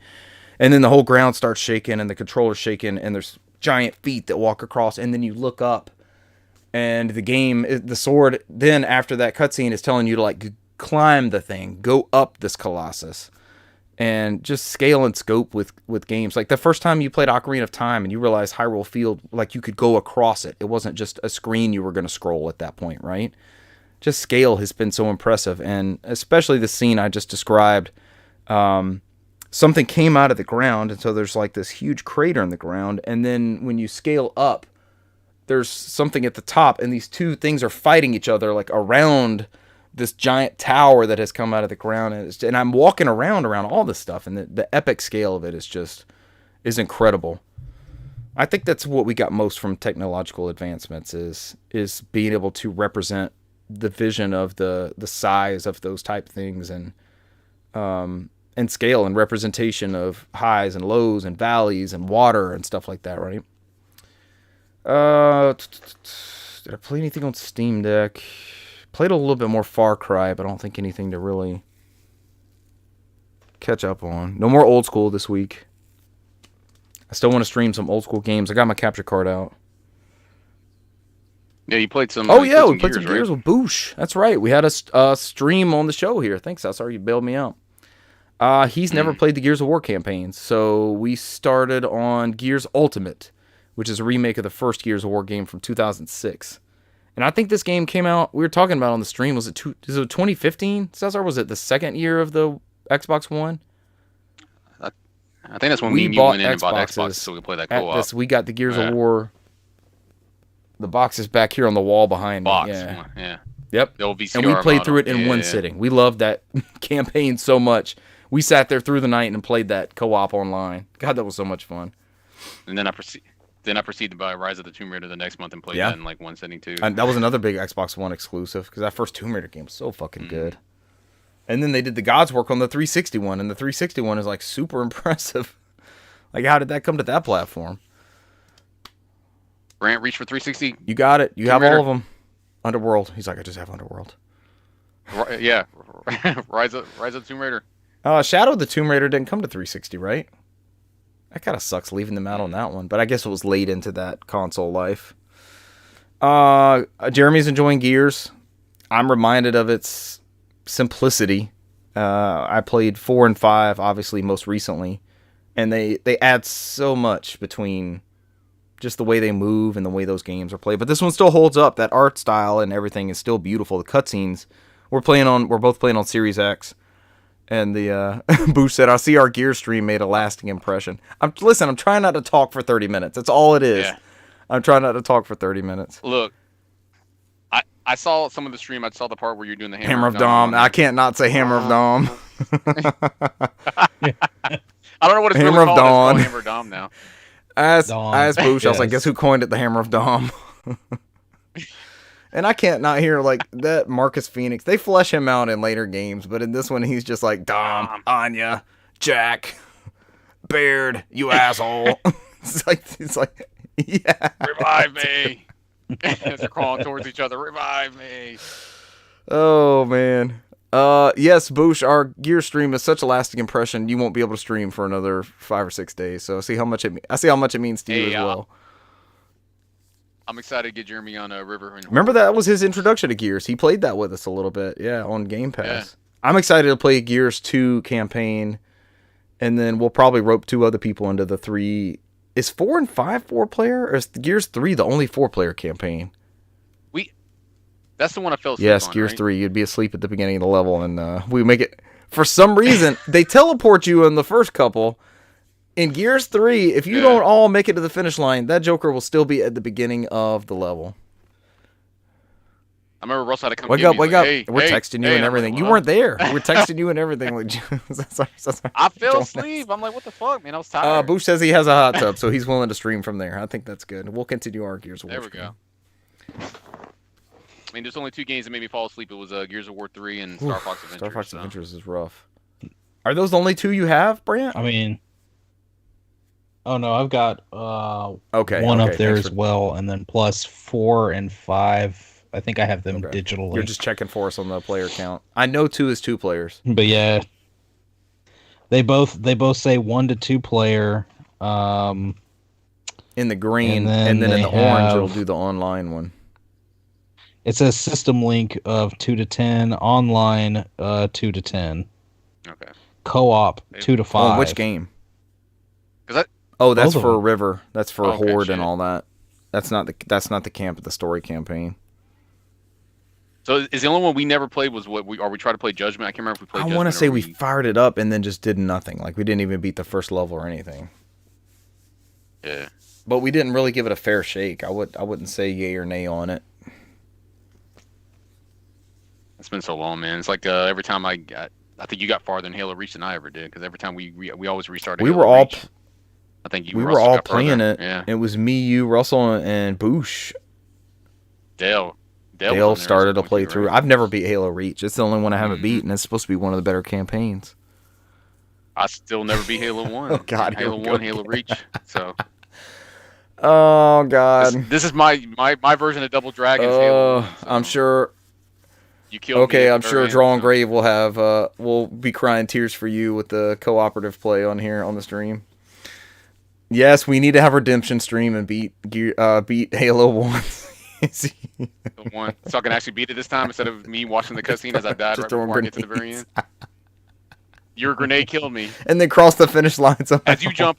[SPEAKER 1] And then the whole ground starts shaking and the controller's shaking, and there's giant feet that walk across, and then you look up, and the sword then after that cutscene is telling you to like climb the thing, go up this Colossus. And just scale and scope with games. Like the first time you played Ocarina of Time and you realized Hyrule Field, like you could go across it. It wasn't just a screen you were going to scroll at that point, right? Just scale has been so impressive. And especially the scene I just described, something came out of the ground. And so there's like this huge crater in the ground. And then when you scale up, there's something at the top. And these two things are fighting each other like around this giant tower that has come out of the ground, and I'm walking around all this stuff, and the epic scale of it is incredible. I think that's what we got most from technological advancements is being able to represent the vision of the size of those type things, and scale and representation of highs and lows and valleys and water and stuff like that, right? Did I play anything on Steam Deck? Played a little bit more Far Cry, but I don't think anything to really catch up on. No more old school this week. I still want to stream some old school games. I got my capture card out.
[SPEAKER 2] Yeah, you played some.
[SPEAKER 1] Oh yeah, we played some Gears with Boosh. That's right. We had a stream on the show here. Thanks, I sorry you bailed me out. He's never played the Gears of War campaigns, so we started on Gears Ultimate, which is a remake of the first Gears of War game from 2006. And I think this game came out, we were talking about on the stream, was it 2015, Cesar? Was it the second year of the Xbox One?
[SPEAKER 2] I think that's when we went in and bought Xbox so we could play that co-op.
[SPEAKER 1] We got the Gears of War. The box is back here on the wall behind me.
[SPEAKER 2] Yeah.
[SPEAKER 1] Yep.
[SPEAKER 2] The old VCR
[SPEAKER 1] and we played
[SPEAKER 2] model.
[SPEAKER 1] through it in one sitting. We loved that campaign so much. We sat there through the night and played that co-op online. God, that was so much fun.
[SPEAKER 2] And then I proceeded to buy Rise of the Tomb Raider the next month and play that in like one sitting too.
[SPEAKER 1] And that was another big Xbox One exclusive because that first Tomb Raider game was so fucking good. And then they did the God's work on the 360 one, and the 360 one is like super impressive. Like, how did that come to that platform?
[SPEAKER 2] Grant reached for 360.
[SPEAKER 1] You got it. You have all of them. Underworld. He's like, I just have Underworld.
[SPEAKER 2] Yeah, Rise of the Tomb Raider.
[SPEAKER 1] Shadow of the Tomb Raider didn't come to 360, right? That kind of sucks leaving them out on that one, but I guess it was late into that console life. Jeremy's enjoying Gears. I'm reminded of its simplicity. I played 4 and 5, obviously, most recently, and they add so much between just the way they move and the way those games are played. But this one still holds up. That art style and everything is still beautiful. The cutscenes, we're both playing on Series X. And the Boosh said, I see our Gear stream made a lasting impression. I'm trying not to talk for 30 minutes. That's all it is. Yeah. I'm trying not to talk for 30 minutes.
[SPEAKER 2] Look, I saw some of the stream. I saw the part where you're doing the
[SPEAKER 1] Hammer of Dom. I can't not say Hammer of Dom.
[SPEAKER 2] I don't know what it's
[SPEAKER 1] Hammer
[SPEAKER 2] really
[SPEAKER 1] of
[SPEAKER 2] called.
[SPEAKER 1] Dawn.
[SPEAKER 2] It's called Hammer of Dom now.
[SPEAKER 1] I asked Boosh, I was like, guess who coined it the Hammer of Dom? And I can't not hear, like, that Marcus Phoenix. They flesh him out in later games, but in this one, he's just like, Dom, Anya, Jack, Baird, you asshole. It's like, yeah.
[SPEAKER 2] Revive me. As they're crawling towards each other, revive me.
[SPEAKER 1] Oh, man. Yes, Boosh, our Gear stream is such a lasting impression, you won't be able to stream for another 5 or 6 days. So I see how much it means to you as well.
[SPEAKER 2] I'm excited to get Jeremy on River.
[SPEAKER 1] Remember that was his introduction to Gears. He played that with us a little bit, on Game Pass. Yeah. I'm excited to play Gears 2 campaign, and then we'll probably rope 2 other people into the 3. Is 4 and 5 4-player, or is Gears 3 the only 4-player campaign?
[SPEAKER 2] That's the one I fell asleep
[SPEAKER 1] Yes,
[SPEAKER 2] on,
[SPEAKER 1] Gears
[SPEAKER 2] right?
[SPEAKER 1] 3. You'd be asleep at the beginning of the level, and we make it... For some reason, they teleport you in the first couple. In Gears 3, if you don't all make it to the finish line, that Joker will still be at the beginning of the level.
[SPEAKER 2] I remember Russell had to come
[SPEAKER 1] Wake
[SPEAKER 2] get
[SPEAKER 1] up,
[SPEAKER 2] me.
[SPEAKER 1] wake
[SPEAKER 2] He's
[SPEAKER 1] up.
[SPEAKER 2] like,
[SPEAKER 1] We're
[SPEAKER 2] hey,
[SPEAKER 1] texting you
[SPEAKER 2] hey,
[SPEAKER 1] and
[SPEAKER 2] I'm like,
[SPEAKER 1] everything. You
[SPEAKER 2] "What?"
[SPEAKER 1] weren't there. We're texting you and everything. Like,
[SPEAKER 2] I fell
[SPEAKER 1] Join us.
[SPEAKER 2] asleep. I'm like, what the fuck, man? I was tired.
[SPEAKER 1] Boosh says he has a hot tub, so he's willing to stream from there. I think that's good. We'll continue our Gears of War.
[SPEAKER 2] There we go. I mean, there's only 2 games that made me fall asleep. It was Gears of War 3 and Star Fox Adventures.
[SPEAKER 1] Star Fox
[SPEAKER 2] so.
[SPEAKER 1] Adventures is rough. Are those the only 2 you have, Brant?
[SPEAKER 3] I mean, oh no, I've got one up there as well, and then plus 4 and 5. I think I have them digitally.
[SPEAKER 1] You're just checking for us on the player count. I know 2 is 2 players.
[SPEAKER 3] But yeah, they both say 1 to 2 player.
[SPEAKER 1] In the green, and then in the orange, it'll do the online one.
[SPEAKER 3] It says system link of 2 to 10, online 2 to 10.
[SPEAKER 2] Okay.
[SPEAKER 3] Co-op 2 to 5.
[SPEAKER 1] On which game?
[SPEAKER 2] That's
[SPEAKER 1] for River. That's for Horde
[SPEAKER 2] shit.
[SPEAKER 1] and all that. That's not the camp of the story campaign.
[SPEAKER 2] So is the only one we never played was we tried to play Judgment? I can't remember if we played Judgment.
[SPEAKER 1] I want to say we fired it up and then just did nothing. Like we didn't even beat the first level or anything.
[SPEAKER 2] Yeah.
[SPEAKER 1] But we didn't really give it a fair shake. I wouldn't say yay or nay on it.
[SPEAKER 2] It's been so long, man. It's like every time I think you got farther in Halo Reach than I ever did, because every time we always restarted.
[SPEAKER 1] We
[SPEAKER 2] Halo
[SPEAKER 1] were all.
[SPEAKER 2] Reach. I think
[SPEAKER 1] we were all playing it.
[SPEAKER 2] Yeah.
[SPEAKER 1] It was me, you, Russell, and Boosh.
[SPEAKER 2] Dale
[SPEAKER 1] started a playthrough. Right? I've never beat Halo Reach. It's the only one I haven't beat, and it's supposed to be one of the better campaigns.
[SPEAKER 2] I still never beat Halo 1.
[SPEAKER 1] Oh, God.
[SPEAKER 2] Halo 1, Halo Reach. So.
[SPEAKER 1] Oh, God.
[SPEAKER 2] This is my version of Double Dragon's Halo 1. So.
[SPEAKER 1] I'm sure.
[SPEAKER 2] You killed me.
[SPEAKER 1] I'm sure Draw and Grave will have will be crying tears for you with the cooperative play on here on the stream. Yes, we need to have redemption stream and beat Halo 1.
[SPEAKER 2] The one, so I can actually beat it this time instead of me watching the cutscene as I died right before I get to the very end. Your grenade killed me,
[SPEAKER 1] and then cross the finish line somehow.
[SPEAKER 2] As you jump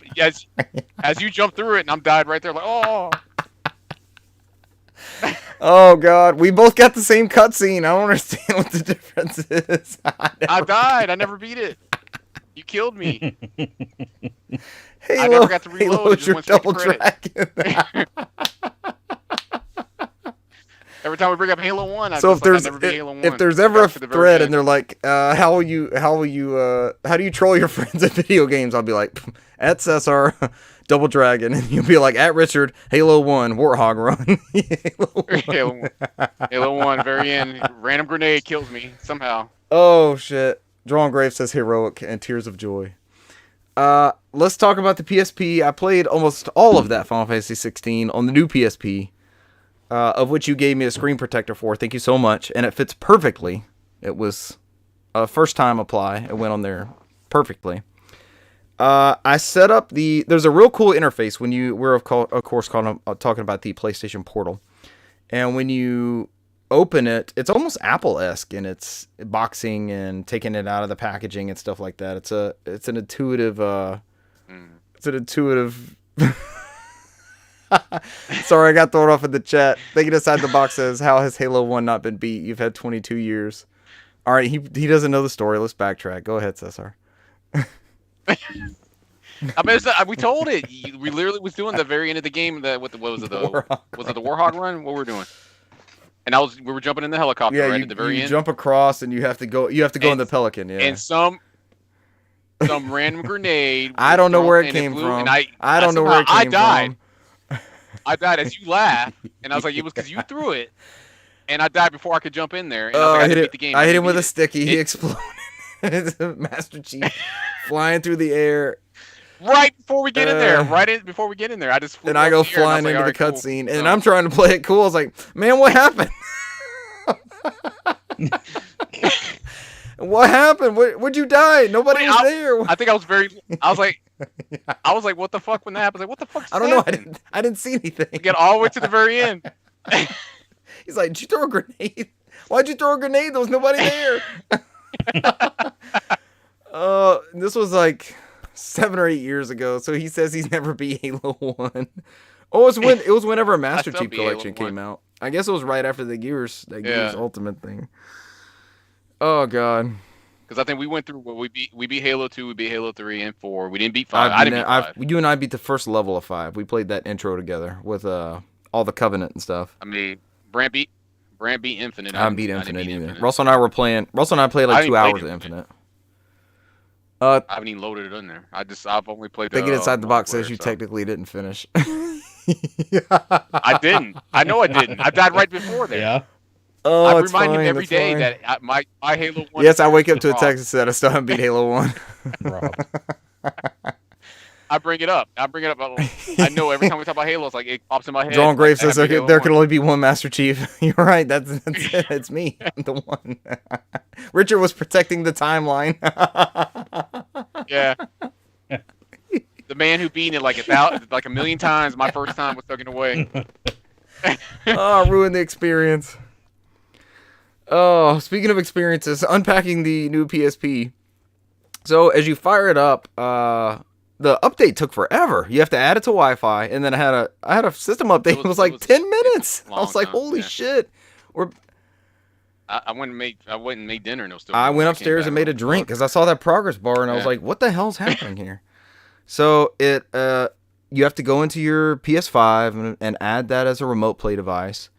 [SPEAKER 2] through it, and I'm died right there. Like, oh.
[SPEAKER 1] Oh God, we both got the same cutscene. I don't understand what the difference is.
[SPEAKER 2] I died. I never beat it. You killed me.
[SPEAKER 1] Halo,
[SPEAKER 2] I never got to reload.
[SPEAKER 1] Halo's your double dragon.
[SPEAKER 2] Every time we bring up Halo 1,
[SPEAKER 1] if there's ever a thread and they're like, how do you troll your friends at video games? I'll be like, at Cesar, Double Dragon, and you'll be like, at Richard, Halo 1, Warthog Run.
[SPEAKER 2] Halo 1, very end, random grenade kills me somehow.
[SPEAKER 1] Oh shit. Drawn Grave says heroic and tears of joy. Let's talk about the PSP. I played almost all of that Final Fantasy 16 on the new PSP. Of which you gave me a screen protector for. Thank you so much. And it fits perfectly. It was a first time apply. It went on there perfectly. I set up there's a real cool interface when we're of course talking about the PlayStation Portal. And when you open it, it's almost Apple-esque in its boxing and taking it out of the packaging and stuff like that. It's an intuitive, Sorry, I got thrown off in the chat. Thinking inside the box says, how has Halo 1 not been beat? You've had 22 years. All right, he doesn't know the story. Let's backtrack. Go ahead, Cesar.
[SPEAKER 2] I mean, we told it. We literally was doing the very end of the game. Was it the Warhog run? What were we doing? And we were jumping in the helicopter at the very end.
[SPEAKER 1] You jump across and you have to go in the Pelican, yeah.
[SPEAKER 2] And some random grenade.
[SPEAKER 1] I don't know where it came from. I don't know where it came from.
[SPEAKER 2] I died as you laughed, and I was like, it was because you threw it, and I died before I could jump in there. And I was like, I beat the game.
[SPEAKER 1] I hit him with a sticky. He exploded. It's a Master Chief flying through the air.
[SPEAKER 2] Right before we get in there. Before we get in there. I just flew
[SPEAKER 1] and I go flying into the cutscene, and I'm trying to play it cool. I was like, man, what happened? What happened? Where'd you die? Nobody was there.
[SPEAKER 2] I think I was like, what the fuck when that happened? I was like, what the fuck?
[SPEAKER 1] I don't know. I didn't see anything.
[SPEAKER 2] We get all the way to the very end.
[SPEAKER 1] He's like, did you throw a grenade? Why'd you throw a grenade? There was nobody there. This was like 7 or 8 years ago. So he says he's never beat Halo 1. Oh, it was whenever a Master Chief Collection came out. I guess it was right after the Gears Ultimate thing. Oh God.
[SPEAKER 2] Because I think we went through we beat Halo 2, we beat Halo 3 and 4. We didn't beat 5. I didn't beat 5.
[SPEAKER 1] You and I beat the first level of 5. We played that intro together with all the Covenant and stuff.
[SPEAKER 2] I mean, Brant beat Brand beat Infinite.
[SPEAKER 1] I haven't beat
[SPEAKER 2] I
[SPEAKER 1] Infinite
[SPEAKER 2] didn't beat
[SPEAKER 1] either.
[SPEAKER 2] Infinite.
[SPEAKER 1] Russell and I were playing. Russell and I played
[SPEAKER 2] I
[SPEAKER 1] like
[SPEAKER 2] haven't
[SPEAKER 1] 2
[SPEAKER 2] played
[SPEAKER 1] hours of
[SPEAKER 2] Infinite.
[SPEAKER 1] Infinite.
[SPEAKER 2] I haven't even loaded it in there. I've only played.
[SPEAKER 1] Thinking inside the box says
[SPEAKER 2] multiplayer,
[SPEAKER 1] you
[SPEAKER 2] so.
[SPEAKER 1] technically didn't finish.
[SPEAKER 2] I didn't. I know I didn't. I died right before there.
[SPEAKER 3] Yeah.
[SPEAKER 1] Oh,
[SPEAKER 2] I
[SPEAKER 1] it's
[SPEAKER 2] remind him
[SPEAKER 1] fine,
[SPEAKER 2] every
[SPEAKER 1] it's
[SPEAKER 2] day
[SPEAKER 1] fine.
[SPEAKER 2] that my Halo 1.
[SPEAKER 1] Yes, I wake up
[SPEAKER 2] experience
[SPEAKER 1] to a
[SPEAKER 2] is
[SPEAKER 1] text that said I still haven't beat Halo 1.
[SPEAKER 3] Robbed.
[SPEAKER 2] I bring it up. I know every time we talk about Halo, it's like it pops in my head.
[SPEAKER 1] John Graves says
[SPEAKER 2] I haven't beat
[SPEAKER 1] there
[SPEAKER 2] Halo
[SPEAKER 1] can
[SPEAKER 2] 1.
[SPEAKER 1] only be one Master Chief. You're right. That's it. It's me. I'm the one. Richard was protecting the timeline.
[SPEAKER 2] Yeah. The man who beat it like a million times. My first time was taken away.
[SPEAKER 1] Oh, ruined the experience. Oh, speaking of experiences, unpacking the new PSP. So as you fire it up, the update took forever. You have to add it to Wi-Fi, and then I had a system update. It was like 10 minutes. I was like, holy shit.
[SPEAKER 2] I went and made dinner, and it was still.
[SPEAKER 1] I went upstairs and made a drink because I saw that progress bar, and I was like, what the hell's happening here? So you have to go into your PS5 and add that as a remote play device.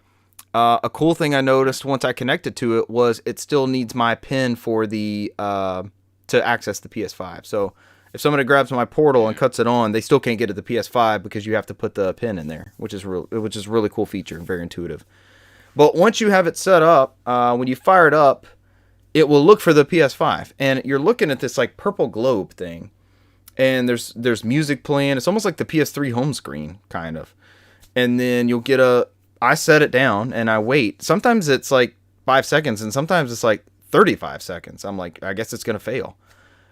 [SPEAKER 1] A cool thing I noticed once I connected to it was it still needs my PIN for the to access the PS5. So if somebody grabs my portal and cuts it on, they still can't get to the PS5 because you have to put the PIN in there, which is a really cool feature and very intuitive. But once you have it set up, when you fire it up, it will look for the PS5, and you're looking at this like purple globe thing, and there's music playing. It's almost like the PS3 home screen kind of, and then you'll get I set it down and I wait. Sometimes it's like 5 seconds, and sometimes it's like 35 seconds. I'm like, I guess it's gonna fail.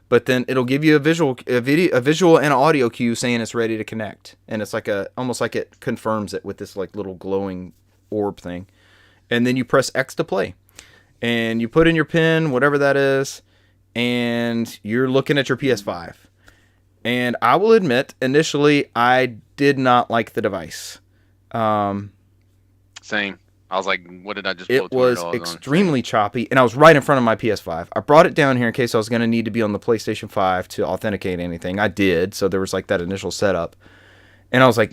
[SPEAKER 1] But then it'll give you a visual and an audio cue saying it's ready to connect, and it's like almost like it confirms it with this like little glowing orb thing, and then you press X to play, and you put in your PIN, whatever that is, and you're looking at your PS5. And I will admit, initially I did not like the device.
[SPEAKER 2] Same. I was like, what did I just?
[SPEAKER 1] It was extremely choppy, and I was right in front of my PS5. I brought it down here in case I was going to need to be on the PlayStation 5 to authenticate anything. I did, so there was like that initial setup. And I was like,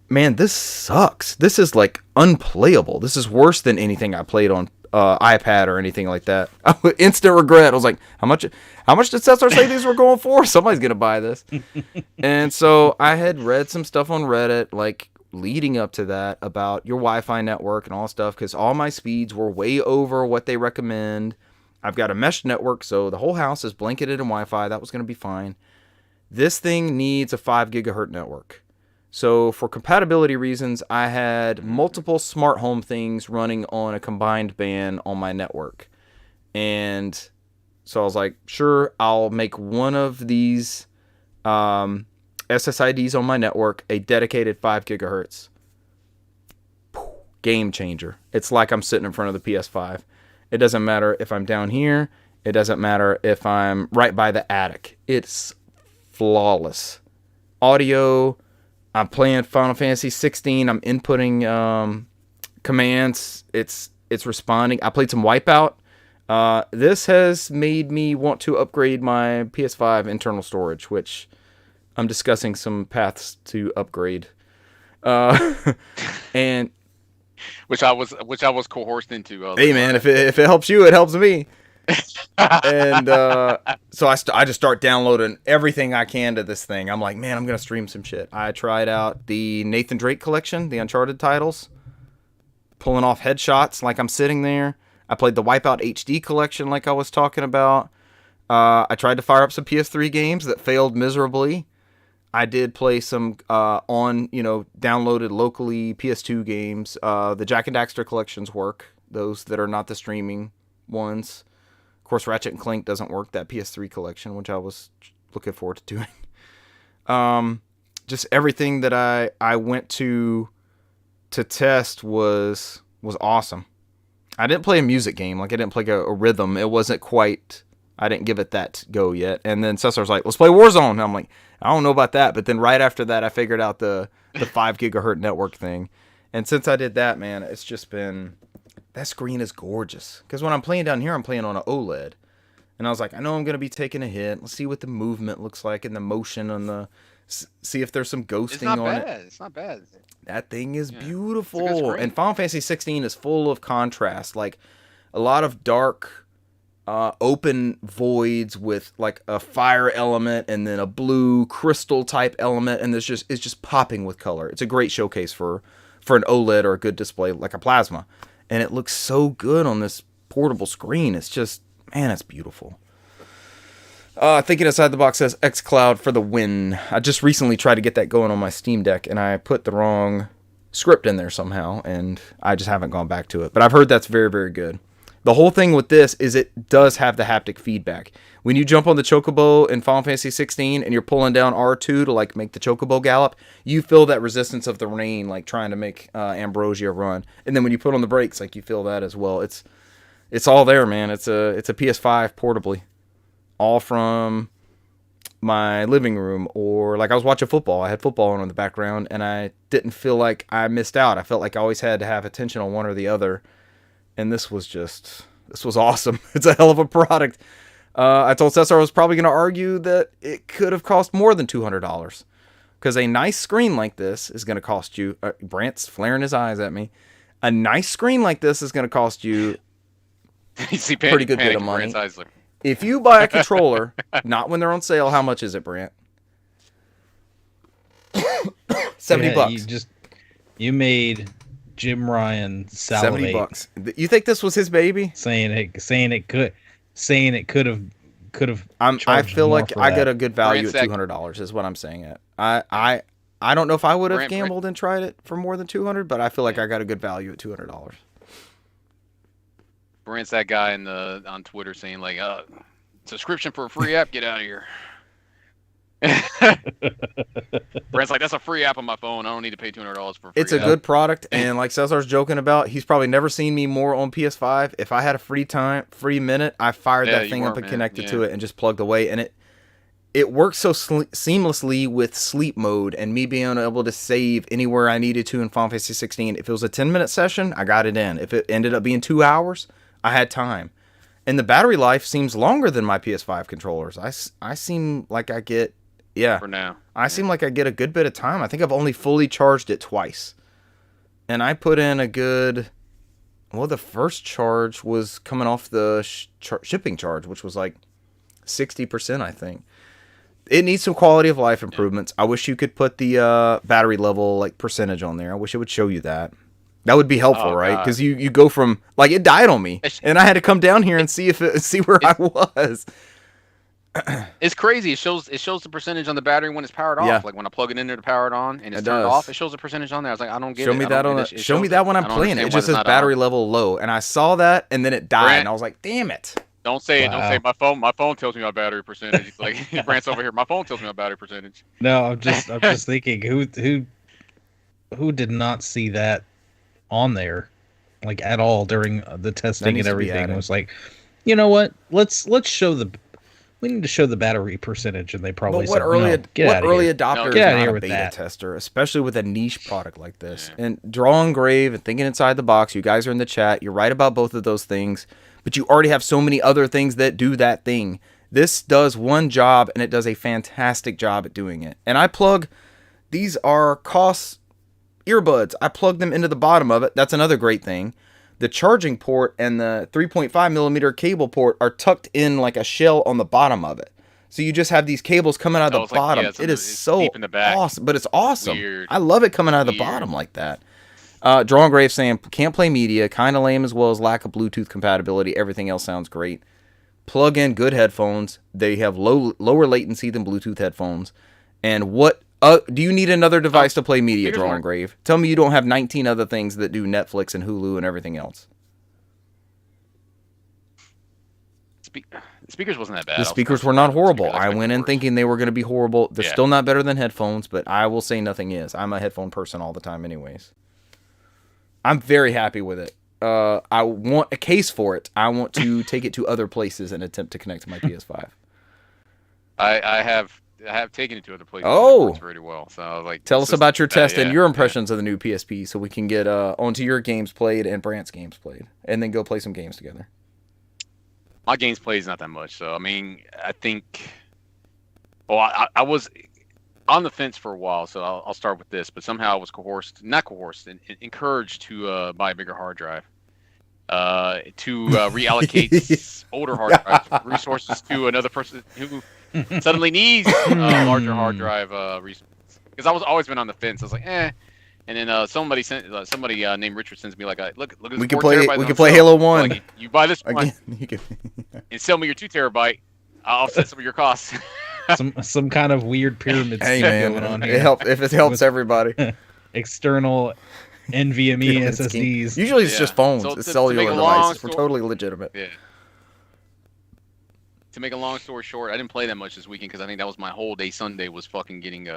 [SPEAKER 1] man, this sucks. This is like unplayable. This is worse than anything I played on iPad or anything like that. Instant regret. I was like, how much did Cesar say these were going for? Somebody's going to buy this. And so I had read some stuff on Reddit, like, leading up to that about your Wi-Fi network and all stuff, because all my speeds were way over what they recommend. I've got a mesh network, so the whole house is blanketed in Wi-Fi. That was going to be fine. This thing needs a 5 gigahertz network. So for compatibility reasons, I had multiple smart home things running on a combined band on my network. And so I was like, sure, I'll make one of these SSIDs on my network a dedicated 5 gigahertz. Game changer. It's like I'm sitting in front of the PS5. It doesn't matter if I'm down here. It doesn't matter if I'm right by the attic. It's flawless. Audio. I'm playing Final Fantasy 16. I'm inputting commands. It's responding. I played some Wipeout. This has made me want to upgrade my PS5 internal storage, which I'm discussing some paths to upgrade. And
[SPEAKER 2] which I was coerced into.
[SPEAKER 1] Hey man, if it helps you, it helps me. And so I just start downloading everything I can to this thing. I'm like, man, I'm gonna stream some shit. I tried out the Nathan Drake collection, the Uncharted titles, pulling off headshots like I'm sitting there. I played the Wipeout HD collection like I was talking about. I tried to fire up some PS3 games that failed miserably. I did play some downloaded locally PS2 games. The Jak and Daxter collections work, those that are not the streaming ones. Of course, Ratchet and Clank doesn't work, that PS3 collection, which I was looking forward to doing. Just everything that I went to test was awesome. I didn't play a music game, like I didn't play a rhythm. It wasn't quite, I didn't give it that go yet. And then Cesar's like, let's play Warzone. And I'm like, I don't know about that. But then right after that, I figured out the 5 gigahertz network thing. And since I did that, man, it's just been, that screen is gorgeous. Because when I'm playing down here, I'm playing on an OLED. And I was like, I know I'm going to be taking a hit. Let's see what the movement looks like and the motion on the See if there's some ghosting
[SPEAKER 2] It's not
[SPEAKER 1] on it.
[SPEAKER 2] bad. It's not bad.
[SPEAKER 1] That thing is
[SPEAKER 2] Yeah. It's a
[SPEAKER 1] beautiful.
[SPEAKER 2] good screen.
[SPEAKER 1] And Final Fantasy 16 is full of contrast, like a lot of dark, open voids with like a fire element and then a blue crystal type element, and it's just popping with color. It's a great showcase for an OLED or a good display like a plasma, and it looks so good on this portable screen. It's just, man, it's beautiful. Thinking Outside the Box says xCloud for the win. I just recently tried to get that going on my Steam Deck, and I put the wrong script in there somehow, and I just haven't gone back to it. But I've heard that's very, very good. The whole thing with this is it does have the haptic feedback. When you jump on the Chocobo in Final Fantasy 16 and you're pulling down R2 to like make the Chocobo gallop, you feel that resistance of the rain, like trying to make Ambrosia run. And then when you put on the brakes, like you feel that as well. It's all there, man. It's a PS5 portably. All from my living room, or like I was watching football. I had football on in the background, and I didn't feel like I missed out. I felt like I always had to have attention on one or the other, and this was awesome. It's a hell of a product. I told Cesar I was probably going to argue that it could have cost more than $200, because a nice screen like this is going to cost you. Brant's flaring his eyes at me. A nice screen like this is going to cost you
[SPEAKER 2] You see
[SPEAKER 1] pretty good bit of
[SPEAKER 2] Brand's
[SPEAKER 1] money.
[SPEAKER 2] eyes look-
[SPEAKER 1] If you buy a controller, not when they're on sale, how much is it, Brant? $70.
[SPEAKER 3] You made Jim Ryan salivate.
[SPEAKER 1] $70. You think this was his baby?
[SPEAKER 3] saying it could have.
[SPEAKER 1] I feel like I got
[SPEAKER 3] got
[SPEAKER 1] a good value
[SPEAKER 2] Brant
[SPEAKER 1] at
[SPEAKER 2] said-
[SPEAKER 1] $200 is what I'm saying. I don't know if I would have
[SPEAKER 2] Brant-
[SPEAKER 1] gambled and tried it for more than 200, but I feel like I got a good value at $200.
[SPEAKER 2] Brand's that guy on Twitter saying like, subscription for a free app, get out of here. Brand's like, that's a free app on my phone. I don't need to pay $200 for a free
[SPEAKER 1] It's a
[SPEAKER 2] app.
[SPEAKER 1] good product, and like Cesar's joking about, he's probably never seen me more on PS5. If I had a free minute, I fired
[SPEAKER 2] Yeah,
[SPEAKER 1] that
[SPEAKER 2] you
[SPEAKER 1] thing up
[SPEAKER 2] were,
[SPEAKER 1] and
[SPEAKER 2] man.
[SPEAKER 1] connected
[SPEAKER 2] Yeah.
[SPEAKER 1] to it and just plugged away, and it works so seamlessly with sleep mode and me being able to save anywhere I needed to in Final Fantasy 16. If it was a 10-minute session, I got it in. If it ended up being 2 hours, I had time. And the battery life seems longer than my PS5 controllers. I seem like I get,
[SPEAKER 2] For now.
[SPEAKER 1] I seem like I get a good bit of time. I think I've only fully charged it twice. And I put in a good, well, the first charge was coming off the shipping charge, which was like 60%, I think. It needs some quality of life improvements. I wish you could put the battery level like percentage on there. I wish it would show you that. That would be helpful,
[SPEAKER 2] Oh,
[SPEAKER 1] right?
[SPEAKER 2] God.
[SPEAKER 1] Because you go from, like, it died on me,
[SPEAKER 2] It's-
[SPEAKER 1] and I had to come down here and see where I was.
[SPEAKER 2] It's crazy. It shows the percentage on the battery when it's powered off.
[SPEAKER 1] Yeah.
[SPEAKER 2] Like when I plug it in there to power it on and it's
[SPEAKER 1] It
[SPEAKER 2] turned
[SPEAKER 1] does.
[SPEAKER 2] off, it shows the percentage on there. I was like, I don't get
[SPEAKER 1] Show
[SPEAKER 2] it.
[SPEAKER 1] me
[SPEAKER 2] I
[SPEAKER 1] that
[SPEAKER 2] don't
[SPEAKER 1] on
[SPEAKER 2] get
[SPEAKER 1] the,
[SPEAKER 2] it. It
[SPEAKER 1] show me
[SPEAKER 2] shows
[SPEAKER 1] that when
[SPEAKER 2] I
[SPEAKER 1] I'm
[SPEAKER 2] don't
[SPEAKER 1] playing it.
[SPEAKER 2] understand
[SPEAKER 1] It
[SPEAKER 2] why
[SPEAKER 1] just
[SPEAKER 2] it's
[SPEAKER 1] says
[SPEAKER 2] not
[SPEAKER 1] battery
[SPEAKER 2] on.
[SPEAKER 1] level low, and I saw that, and then it died,
[SPEAKER 2] Brant-
[SPEAKER 1] and I was like, damn it.
[SPEAKER 2] Don't say it. Don't
[SPEAKER 3] Wow.
[SPEAKER 2] say my phone tells me my battery percentage. Like Brant's over here. My phone tells me my battery percentage.
[SPEAKER 3] No, I'm just thinking who did not see that on there, like at all during the testing
[SPEAKER 1] needs
[SPEAKER 3] and
[SPEAKER 1] to be
[SPEAKER 3] everything.
[SPEAKER 1] added.
[SPEAKER 3] It was like, you know what? Let's show we need to show the battery percentage, and they probably
[SPEAKER 1] But what
[SPEAKER 3] said,
[SPEAKER 1] early
[SPEAKER 3] no, get
[SPEAKER 1] what
[SPEAKER 3] out of
[SPEAKER 1] early
[SPEAKER 3] here.
[SPEAKER 1] adopter
[SPEAKER 2] No,
[SPEAKER 1] is
[SPEAKER 2] get
[SPEAKER 3] outta
[SPEAKER 1] not
[SPEAKER 3] here
[SPEAKER 1] a
[SPEAKER 3] with
[SPEAKER 1] beta
[SPEAKER 3] that.
[SPEAKER 1] tester, especially with a niche product like this.
[SPEAKER 2] Yeah.
[SPEAKER 1] And Draw Engrave and Thinking Inside the Box, you guys are in the chat. You're right about both of those things, but you already have so many other things that do that thing. This does one job, and it does a fantastic job at doing it. And these are COS earbuds. I plug them into the bottom of it. That's another great thing. The charging port and the 3.5 millimeter cable port are tucked in like a shell on the bottom of it. So you just have these cables coming out of
[SPEAKER 2] Oh,
[SPEAKER 1] the
[SPEAKER 2] it's like-
[SPEAKER 1] bottom.
[SPEAKER 2] yeah, it's
[SPEAKER 1] It
[SPEAKER 2] in
[SPEAKER 1] is
[SPEAKER 2] the- it's
[SPEAKER 1] so
[SPEAKER 2] deep in the back.
[SPEAKER 1] awesome, but it's awesome.
[SPEAKER 2] Weird.
[SPEAKER 1] I love it coming out of the
[SPEAKER 2] Weird.
[SPEAKER 1] bottom like that. Draw Engrave saying, can't play media, kind of lame as well as lack of Bluetooth compatibility. Everything else sounds great. Plug in good headphones. They have lower latency than Bluetooth headphones. And what do you need another device to play media,
[SPEAKER 2] speakers
[SPEAKER 1] Draw
[SPEAKER 2] work.
[SPEAKER 1] Engrave? Tell me you don't have 19 other things that do Netflix and Hulu and everything else.
[SPEAKER 2] Speakers wasn't that bad.
[SPEAKER 1] The speakers were not horrible. I went in
[SPEAKER 2] thinking.
[SPEAKER 1] thinking they were going to be horrible. They're
[SPEAKER 2] Yeah.
[SPEAKER 1] still not better than headphones, but I will say nothing is. I'm a headphone person all the time anyways. I'm very happy with it. I want a case for it. I want to take it to other places and attempt to connect to my PS5.
[SPEAKER 2] I have taken it to other places.
[SPEAKER 1] Oh.
[SPEAKER 2] It works really well. So I was like,
[SPEAKER 1] Tell
[SPEAKER 2] it's
[SPEAKER 1] us
[SPEAKER 2] just-
[SPEAKER 1] about your test and
[SPEAKER 2] yeah,
[SPEAKER 1] your
[SPEAKER 2] yeah.
[SPEAKER 1] impressions of the new PSP so we can get onto your games played and Brant's games played, and then go play some games together.
[SPEAKER 2] My games play is not that much. So I mean, I think. Well, I was on the fence for a while, so I'll start with this. But somehow I was encouraged to buy a bigger hard drive, to reallocate older hard drive resources to another person who suddenly needs larger hard drive resources. Because I was always been on the fence. I was like, eh. And then somebody named Richard sends me like, look at this.
[SPEAKER 1] We can play Halo 1.
[SPEAKER 2] Like, you buy this one
[SPEAKER 1] Again,
[SPEAKER 2] and sell me your 2 terabyte. I'll offset some of your costs.
[SPEAKER 3] some kind of weird pyramid scheme going on here.
[SPEAKER 1] It helps everybody.
[SPEAKER 3] External NVMe SSDs.
[SPEAKER 1] Usually it's just phones.
[SPEAKER 2] So
[SPEAKER 1] it's cellular devices. We're totally legitimate.
[SPEAKER 2] Yeah. To make a long story short, I didn't play that much this weekend because I think that was my whole day. Sunday was fucking getting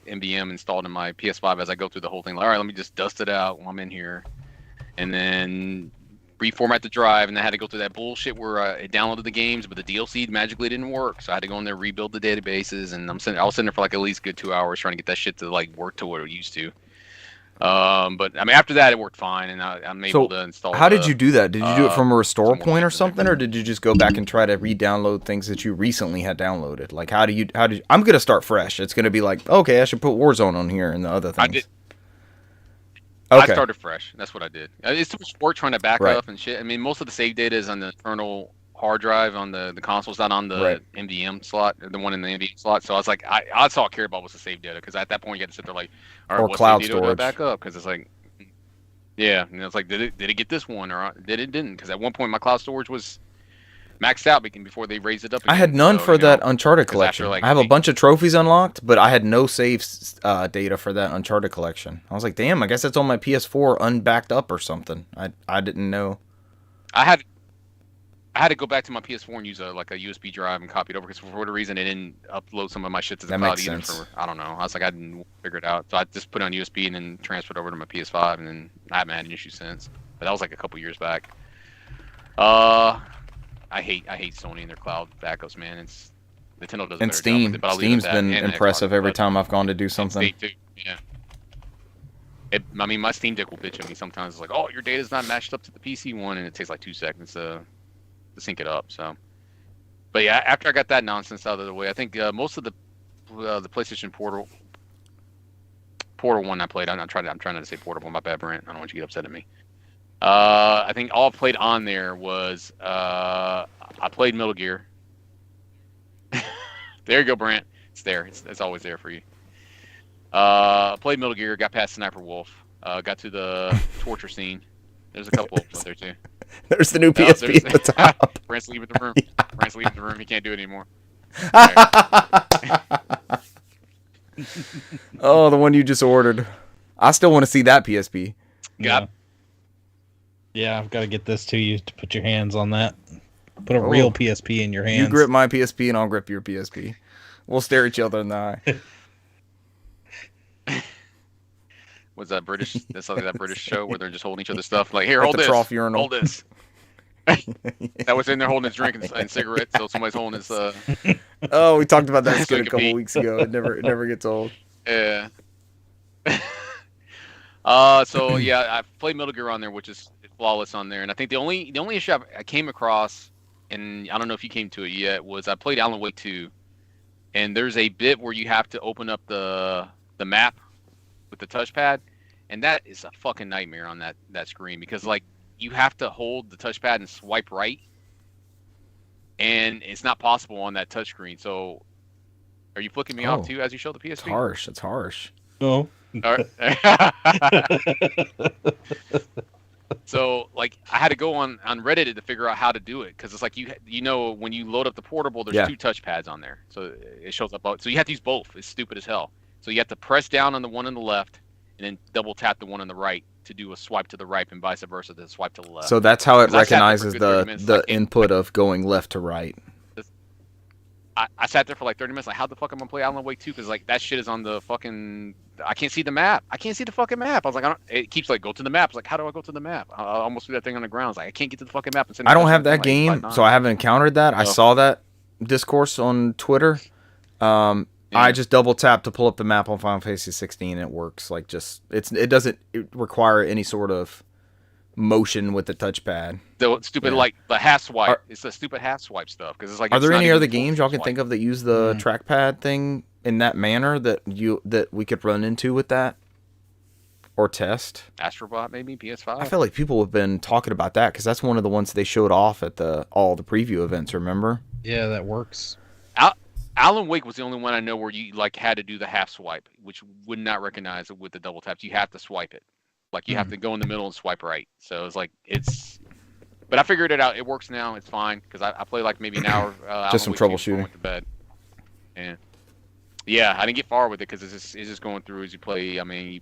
[SPEAKER 2] NVM installed in my PS5 as I go through the whole thing. Like, all right, let me just dust it out while I'm in here, and then reformat the drive. And I had to go through that bullshit where I downloaded the games, but the DLC magically didn't work. So I had to go in there, rebuild the databases, and I was sitting there for like at least a good 2 hours trying to get that shit to like work to what it used to. But I mean, after that, it worked fine, and I'm able to install.
[SPEAKER 1] How did you do that? Did you do it from a restore point or something, or did you just go back and try to re-download things that you recently had downloaded? Like, how did I'm gonna start fresh. It's gonna be like, okay, I should put Warzone on here and the other things.
[SPEAKER 2] I did.
[SPEAKER 1] Okay.
[SPEAKER 2] I started fresh. That's what I did. It's too much work trying to back up and shit. I mean, most of the save data is on the internal hard drive on the console. It's not on the NVM slot, the one in the NVM slot. So I was like, that's all I cared about was the save data, because at that point you had to sit there like, all right,
[SPEAKER 1] or
[SPEAKER 2] what
[SPEAKER 1] cloud
[SPEAKER 2] save data
[SPEAKER 1] storage.
[SPEAKER 2] do I back up? Because it's like, yeah, and it's like, did it get this one or did it didn't? Because at one point my cloud storage was maxed out before they raised it up again.
[SPEAKER 1] I had none for that Uncharted collection.
[SPEAKER 2] After, like,
[SPEAKER 1] I have a bunch of trophies unlocked, but I had no save data for that Uncharted collection. I was like, damn, I guess it's on my PS4 unbacked up or something. I didn't know.
[SPEAKER 2] I had to go back to my PS4 and use a USB drive and copy it over, because for whatever reason it didn't upload some of my shit to the cloud either. I don't know. I was like, I didn't figure it out, so I just put it on USB and then transferred over to my PS5, and then I haven't had an issue since. But that was like a couple years back. I hate Sony and their cloud backups, man. It's Nintendo does.
[SPEAKER 1] And Steam. Steam's been impressive every time I've gone to do something.
[SPEAKER 2] Steam too, yeah. I mean, my Steam Deck will bitch at me sometimes. It's like, oh, your data's not matched up to the PC one, and it takes like 2 seconds to sync it up. So, but yeah, after I got that nonsense out of the way, I think most of the PlayStation Portal one I played. I'm trying not to say portable. My bad, Brent. I don't want you to get upset at me. I think all I played on there was I played Metal Gear. There you go, Brent. It's there. It's always there for you. Played Metal Gear. Got past Sniper Wolf. Got to the torture scene. There's a couple up there too.
[SPEAKER 1] There's the new PSP at the top.
[SPEAKER 2] Brent's leaving the room. Brent's leaving the room. He can't do it anymore.
[SPEAKER 1] Oh, the one you just ordered. I still want to see that PSP.
[SPEAKER 3] Yeah, I've got to get this to you to put your hands on that. Put a real PSP in your hands.
[SPEAKER 1] You grip my PSP and I'll grip your PSP. We'll stare each other in the eye.
[SPEAKER 2] Was that British? That's like that British show where they're just holding each other's stuff. Like, here, hold this.
[SPEAKER 1] Trough urinal.
[SPEAKER 2] Hold this. That was in there holding his drink and cigarettes. So somebody's holding his.
[SPEAKER 1] Oh, we talked about that skit a couple weeks ago. It never gets old.
[SPEAKER 2] Yeah. So yeah, I played Metal Gear on there, which is flawless on there. And I think the only issue I came across, and I don't know if you came to it yet, was I played Alan Wake 2, and there's a bit where you have to open up the map with the touchpad, and that is a fucking nightmare on that screen, because like you have to hold the touchpad and swipe right, and it's not possible on that touchscreen. So, are you flicking me off too as you show the PSP?
[SPEAKER 1] It's harsh. It's harsh.
[SPEAKER 3] No.
[SPEAKER 2] All right. So like I had to go on Reddit to figure out how to do it, because it's like you know when you load up the portable, there's 2 touchpads on there, so it shows up both. So you have to use both. It's stupid as hell. So you have to press down on the one on the left and then double tap the one on the right to do a swipe to the right, and vice versa to swipe to the left.
[SPEAKER 1] So that's how it recognizes the input of going left to right.
[SPEAKER 2] I sat there for like 30 minutes, like, how the fuck am I gonna play Alan Wake 2? Because like that shit is on the fucking. I can't see the map. I can't see the fucking map. I was like, it keeps like, go to the map. I was like, how do I go to the map? I almost threw that thing on the ground. I was like, I can't get to the fucking map.
[SPEAKER 1] I don't have that game, so I haven't encountered that. I saw that discourse on Twitter. I just double tap to pull up the map on Final Fantasy 16, and it works. Like, it doesn't require any sort of motion with the touchpad.
[SPEAKER 2] The stupid like the half swipe. It's the stupid half swipe stuff, because it's like.
[SPEAKER 1] Are there any other games y'all can think of that use the trackpad thing in that manner that we could run into with that or test?
[SPEAKER 2] Astrobot, maybe PS5.
[SPEAKER 1] I feel like people have been talking about that because that's one of the ones they showed off at all the preview events. Remember?
[SPEAKER 3] Yeah, that works.
[SPEAKER 2] Alan Wake was the only one I know where you like had to do the half swipe, which would not recognize it with the double taps. You have to swipe it, like you have to go in the middle and swipe right. So it's like but I figured it out. It works now. It's fine because I play like maybe an hour.
[SPEAKER 1] Just some troubleshooting.
[SPEAKER 2] Went to bed. And yeah, I didn't get far with it because it's just going through as you play. I mean,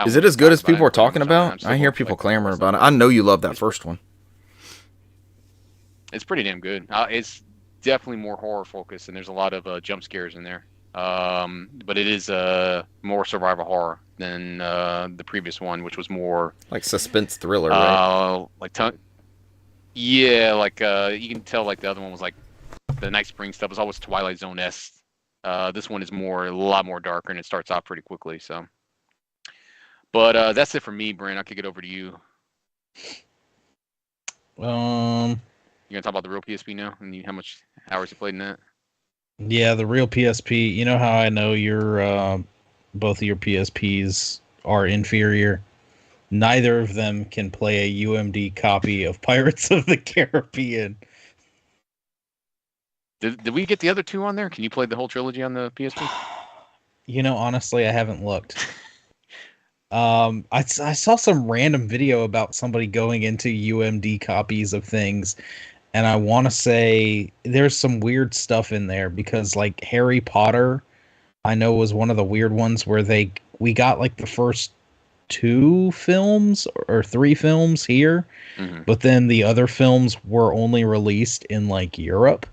[SPEAKER 1] is it as good as people are talking about? I hear people clamor about it. I know you love that first one.
[SPEAKER 2] It's pretty damn good. It's definitely more horror focused, and there's a lot of jump scares in there. But it is more survival horror than the previous one, which was more
[SPEAKER 1] like suspense thriller, right?
[SPEAKER 2] Yeah, like you can tell like the other one was like the Night Spring stuff was always Twilight Zone-esque. This one is a lot more darker, and it starts off pretty quickly. So, but that's it for me, Brent. I'll kick it over to you. You gonna talk about the real PSP now, and how much hours you played in that?
[SPEAKER 3] Yeah, the real PSP. You know how I know both of your PSPs are inferior? Neither of them can play a UMD copy of Pirates of the Caribbean.
[SPEAKER 2] Did we get the other two on there? Can you play the whole trilogy on the PSP?
[SPEAKER 3] You know, honestly, I haven't looked. I saw some random video about somebody going into UMD copies of things, and I want to say there's some weird stuff in there because, like, Harry Potter, I know was one of the weird ones where we got like the first 2 films or 3 films here, but then the other films were only released in like Europe.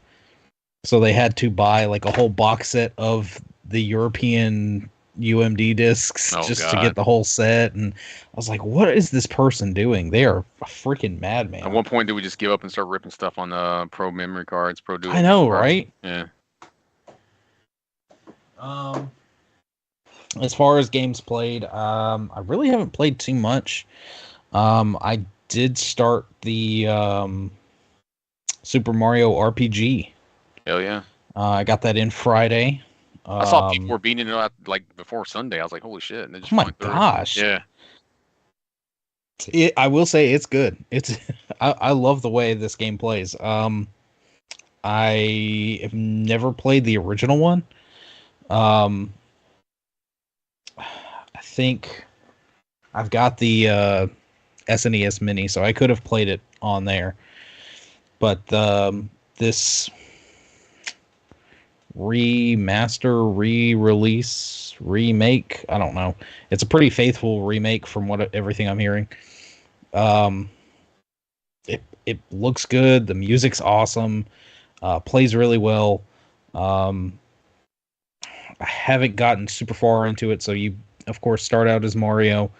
[SPEAKER 3] So they had to buy like a whole box set of the European UMD discs to get the whole set. And I was like, what is this person doing? They are a freaking madman.
[SPEAKER 2] At one point, did we just give up and start ripping stuff on the Pro memory cards, Pro Dual?
[SPEAKER 3] I know, right?
[SPEAKER 2] Yeah.
[SPEAKER 3] As far as games played, I really haven't played too much. I did start the Super Mario RPG.
[SPEAKER 2] Hell yeah.
[SPEAKER 3] I got that in Friday.
[SPEAKER 2] I saw people were beating it out like before Sunday. I was like, holy shit. And
[SPEAKER 3] oh my gosh.
[SPEAKER 2] Yeah.
[SPEAKER 3] I will say it's good. I love the way this game plays. I have never played the original one. I think I've got the SNES Mini, so I could have played it on there. But this remaster, re-release, remake, I don't know. It's a pretty faithful remake from everything I'm hearing. It looks good. The music's awesome. Plays really well. I haven't gotten super far into it, so you, of course, start out as Mario.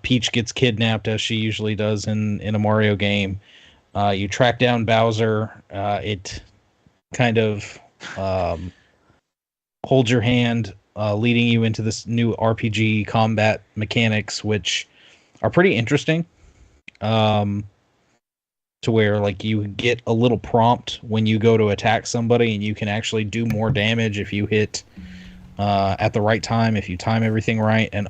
[SPEAKER 3] Peach gets kidnapped, as she usually does in a Mario game. You track down Bowser. It kind of holds your hand, leading you into this new RPG combat mechanics, which are pretty interesting. To where like you get a little prompt when you go to attack somebody, and you can actually do more damage if you hit at the right time, if you time everything right. And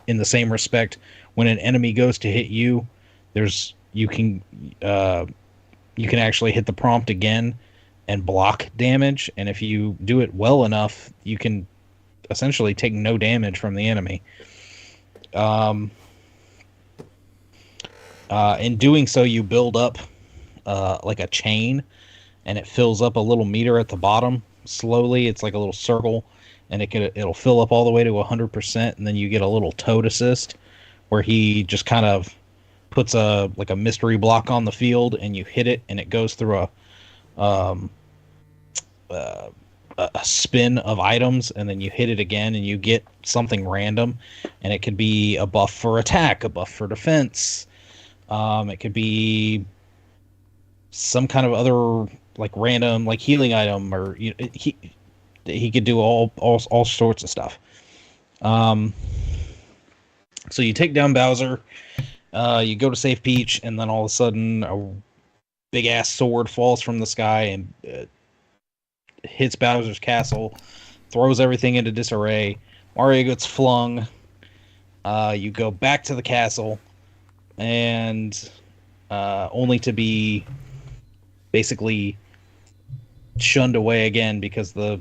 [SPEAKER 3] in the same respect, when an enemy goes to hit you, you can actually hit the prompt again and block damage. And if you do it well enough, you can essentially take no damage from the enemy. In doing so, you build up like a chain, and it fills up a little meter at the bottom slowly. It's like a little circle, and it'll fill up all the way to 100%, and then you get a little Toad assist, where he just kind of puts a mystery block on the field, and you hit it, and it goes through a spin of items, and then you hit it again, and you get something random, and it could be a buff for attack, a buff for defense. It could be some kind of other like random like healing item, or he could do all sorts of stuff. So you take down Bowser, you go to save Peach, and then all of a sudden a big ass sword falls from the sky and hits Bowser's castle. throws everything into disarray. Mario gets flung. You go back to the castle, and only to be basically shunned away again because the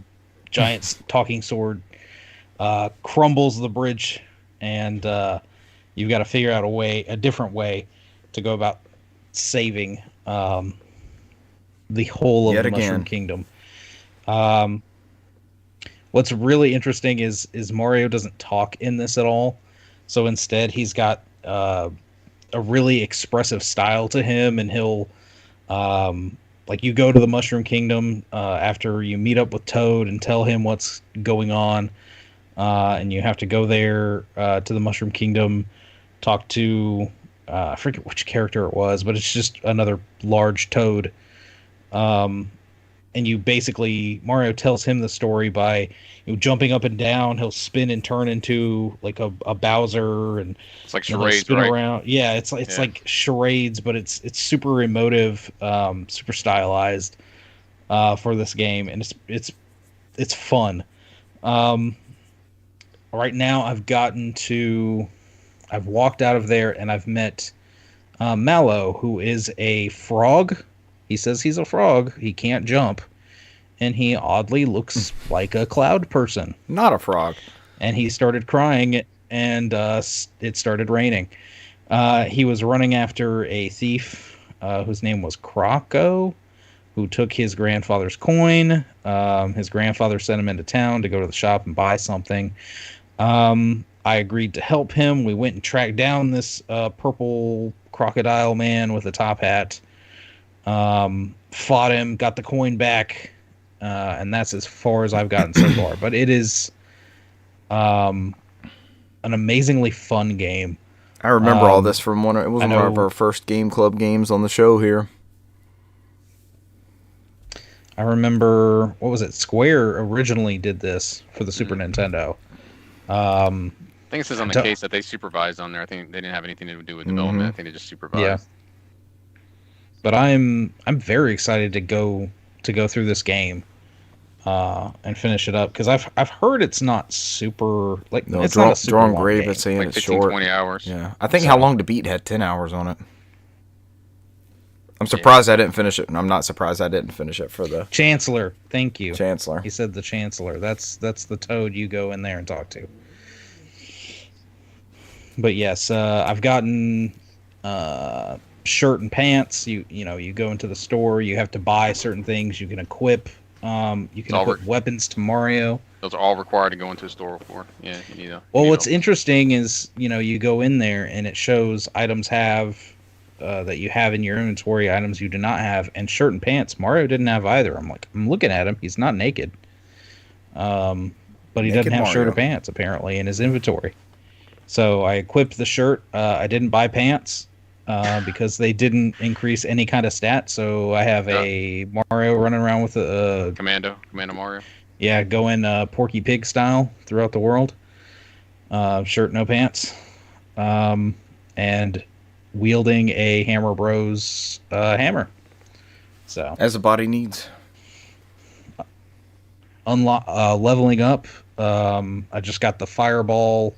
[SPEAKER 3] giant talking sword crumbles the bridge, and you've got to figure out a different way to go about saving the whole of
[SPEAKER 1] Yet
[SPEAKER 3] the Mushroom
[SPEAKER 1] again.
[SPEAKER 3] Kingdom. What's really interesting is Mario doesn't talk in this at all. So instead, he's got a really expressive style to him, and he'll like you go to the Mushroom Kingdom after you meet up with Toad and tell him what's going on, and you have to go there to the Mushroom Kingdom, talk to I forget which character it was, but it's just another large Toad. And you basically, Mario tells him the story by jumping up and down. He'll spin and turn into like a Bowser, and
[SPEAKER 2] It's like
[SPEAKER 3] he'll
[SPEAKER 2] charades,
[SPEAKER 3] spin
[SPEAKER 2] right?
[SPEAKER 3] around. Yeah, it's like charades, but it's super emotive, super stylized for this game, and it's fun. Right now, I've walked out of there, and I've met Mallow, who is a frog. He says he's a frog. He can't jump. And he oddly looks like a cloud person.
[SPEAKER 1] Not a frog.
[SPEAKER 3] And he started crying, and it started raining. He was running after a thief whose name was Croco, who took his grandfather's coin. His grandfather sent him into town to go to the shop and buy something. I agreed to help him. We went and tracked down this purple crocodile man with a top hat. Fought him, got the coin back, and that's as far as I've gotten so far. But it is an amazingly fun game.
[SPEAKER 1] I remember all this from it was one of
[SPEAKER 3] know-
[SPEAKER 1] our first game club games on the show here.
[SPEAKER 3] I remember, what was it? Square originally did this for the Super Nintendo.
[SPEAKER 2] I think it says on the
[SPEAKER 3] Don't-
[SPEAKER 2] case that they supervised on there. I think they didn't have anything to do with development. I think they just supervised.
[SPEAKER 3] Yeah. But I'm very excited to go through this game and finish it up, because I've heard it's not super like
[SPEAKER 1] No,
[SPEAKER 3] it's not a super
[SPEAKER 1] Drawn
[SPEAKER 3] long
[SPEAKER 1] Grave,
[SPEAKER 3] game.
[SPEAKER 1] it's saying
[SPEAKER 2] Like
[SPEAKER 1] it's
[SPEAKER 2] 15,
[SPEAKER 1] short.
[SPEAKER 2] 20 hours.
[SPEAKER 1] Yeah, I think
[SPEAKER 3] So-
[SPEAKER 1] How Long to Beat had 10 hours on it. I'm surprised I didn't finish it, and I'm not surprised I didn't finish it for the
[SPEAKER 3] Chancellor, thank you.
[SPEAKER 1] Chancellor.
[SPEAKER 3] He said the Chancellor. That's the Toad you go in there and talk to. But yes, I've gotten shirt and pants. You go into the store. You have to buy certain things. You can equip. You can
[SPEAKER 2] all
[SPEAKER 3] equip weapons to Mario.
[SPEAKER 2] Those are all required to go into a store for. Yeah, you need
[SPEAKER 3] Well, what's interesting is you go in there and it shows items that you have in your inventory, items you do not have, and shirt and pants. Mario didn't have either. I'm looking at him. He's not naked. But he
[SPEAKER 1] Naked
[SPEAKER 3] doesn't have shirt
[SPEAKER 1] Mario.
[SPEAKER 3] or pants apparently in his inventory. So I equipped the shirt. I didn't buy pants because they didn't increase any kind of stat. So I have a Mario running around with a
[SPEAKER 2] Commando Mario.
[SPEAKER 3] yeah, going Porky Pig style throughout the world. Shirt, no pants, and wielding a Hammer Bros hammer. So
[SPEAKER 1] As the body needs.
[SPEAKER 3] leveling up. I just got the Fireball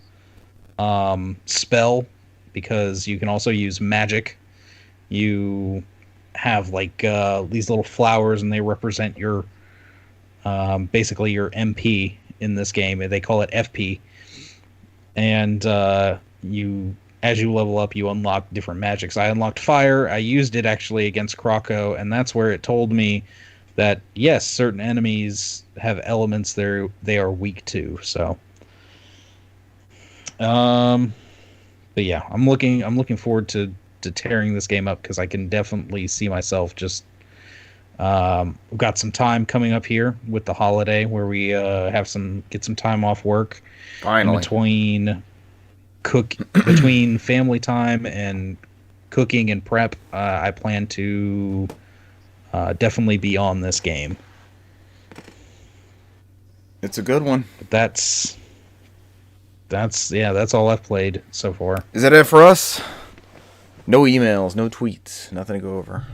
[SPEAKER 3] spell, because you can also use magic. You have like these little flowers, and they represent your basically your MP in this game. They call it FP. And as you level up, you unlock different magics. I unlocked fire. I used it actually against Croco, and that's where it told me that yes, certain enemies have elements they are weak to. So but yeah, I'm looking forward to tearing this game up, because I can definitely see myself just we've got some time coming up here with the holiday where we get some time off work.
[SPEAKER 1] Finally.
[SPEAKER 3] Between family time and cooking and prep. I plan to definitely be on this game.
[SPEAKER 1] It's a good one.
[SPEAKER 3] That's all I've played so far.
[SPEAKER 1] Is that it for us? No emails, no tweets, nothing to go over.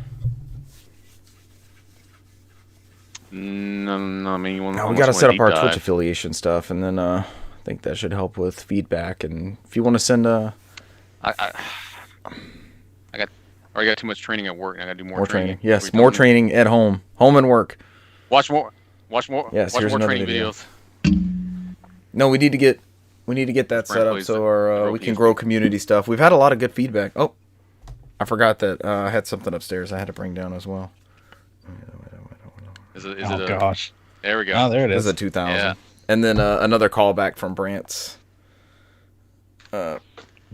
[SPEAKER 2] No, I mean,
[SPEAKER 1] Now we got to set up our Twitch affiliation stuff, and then I think that should help with feedback. And if you want to send
[SPEAKER 2] I already got too much training at work. I got to do more training.
[SPEAKER 1] Yes, more training at home and work.
[SPEAKER 2] Watch more.
[SPEAKER 1] Yes,
[SPEAKER 2] watch
[SPEAKER 1] here's
[SPEAKER 2] more
[SPEAKER 1] another
[SPEAKER 2] training
[SPEAKER 1] video.
[SPEAKER 2] videos.
[SPEAKER 1] No, we need to get that set up so we can grow community stuff. We've had a lot of good feedback. Oh, I forgot that I had something upstairs I had to bring down as well.
[SPEAKER 3] Gosh.
[SPEAKER 2] There we go.
[SPEAKER 3] Oh, there it is.
[SPEAKER 1] This is a 2000.
[SPEAKER 2] Yeah.
[SPEAKER 1] And then another callback from Brant's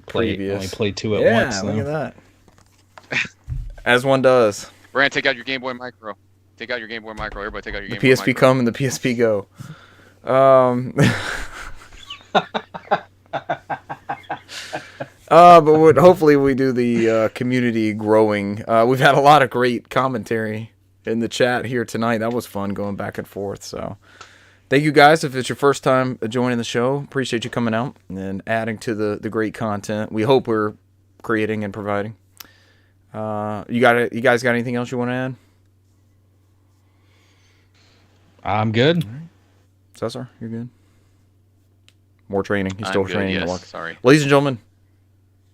[SPEAKER 1] previous.
[SPEAKER 3] Only play two at once.
[SPEAKER 1] Yeah, look at that. As one does.
[SPEAKER 2] Brant, take out your Game Boy Micro. Take out your Game Boy Micro. Everybody take out your Game
[SPEAKER 1] The
[SPEAKER 2] Boy
[SPEAKER 1] PSP
[SPEAKER 2] Micro.
[SPEAKER 1] come and the PSP go. But hopefully we do the community growing. We've had a lot of great commentary in the chat here tonight. That was fun going back and forth. So thank you guys. If it's your first time joining the show, appreciate you coming out and adding to the great content we hope we're creating and providing. You guys got anything else you want to add?
[SPEAKER 3] I'm good.
[SPEAKER 1] All right. Cesar, you're good. More training. He's still
[SPEAKER 2] good,
[SPEAKER 1] training.
[SPEAKER 2] yes.
[SPEAKER 1] To walk.
[SPEAKER 2] Sorry.
[SPEAKER 1] Ladies and gentlemen,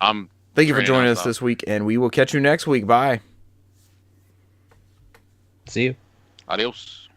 [SPEAKER 1] thank you for
[SPEAKER 2] training
[SPEAKER 1] joining us
[SPEAKER 2] nonstop.
[SPEAKER 1] this week, and we will catch you next week. Bye.
[SPEAKER 3] See you.
[SPEAKER 2] Adios.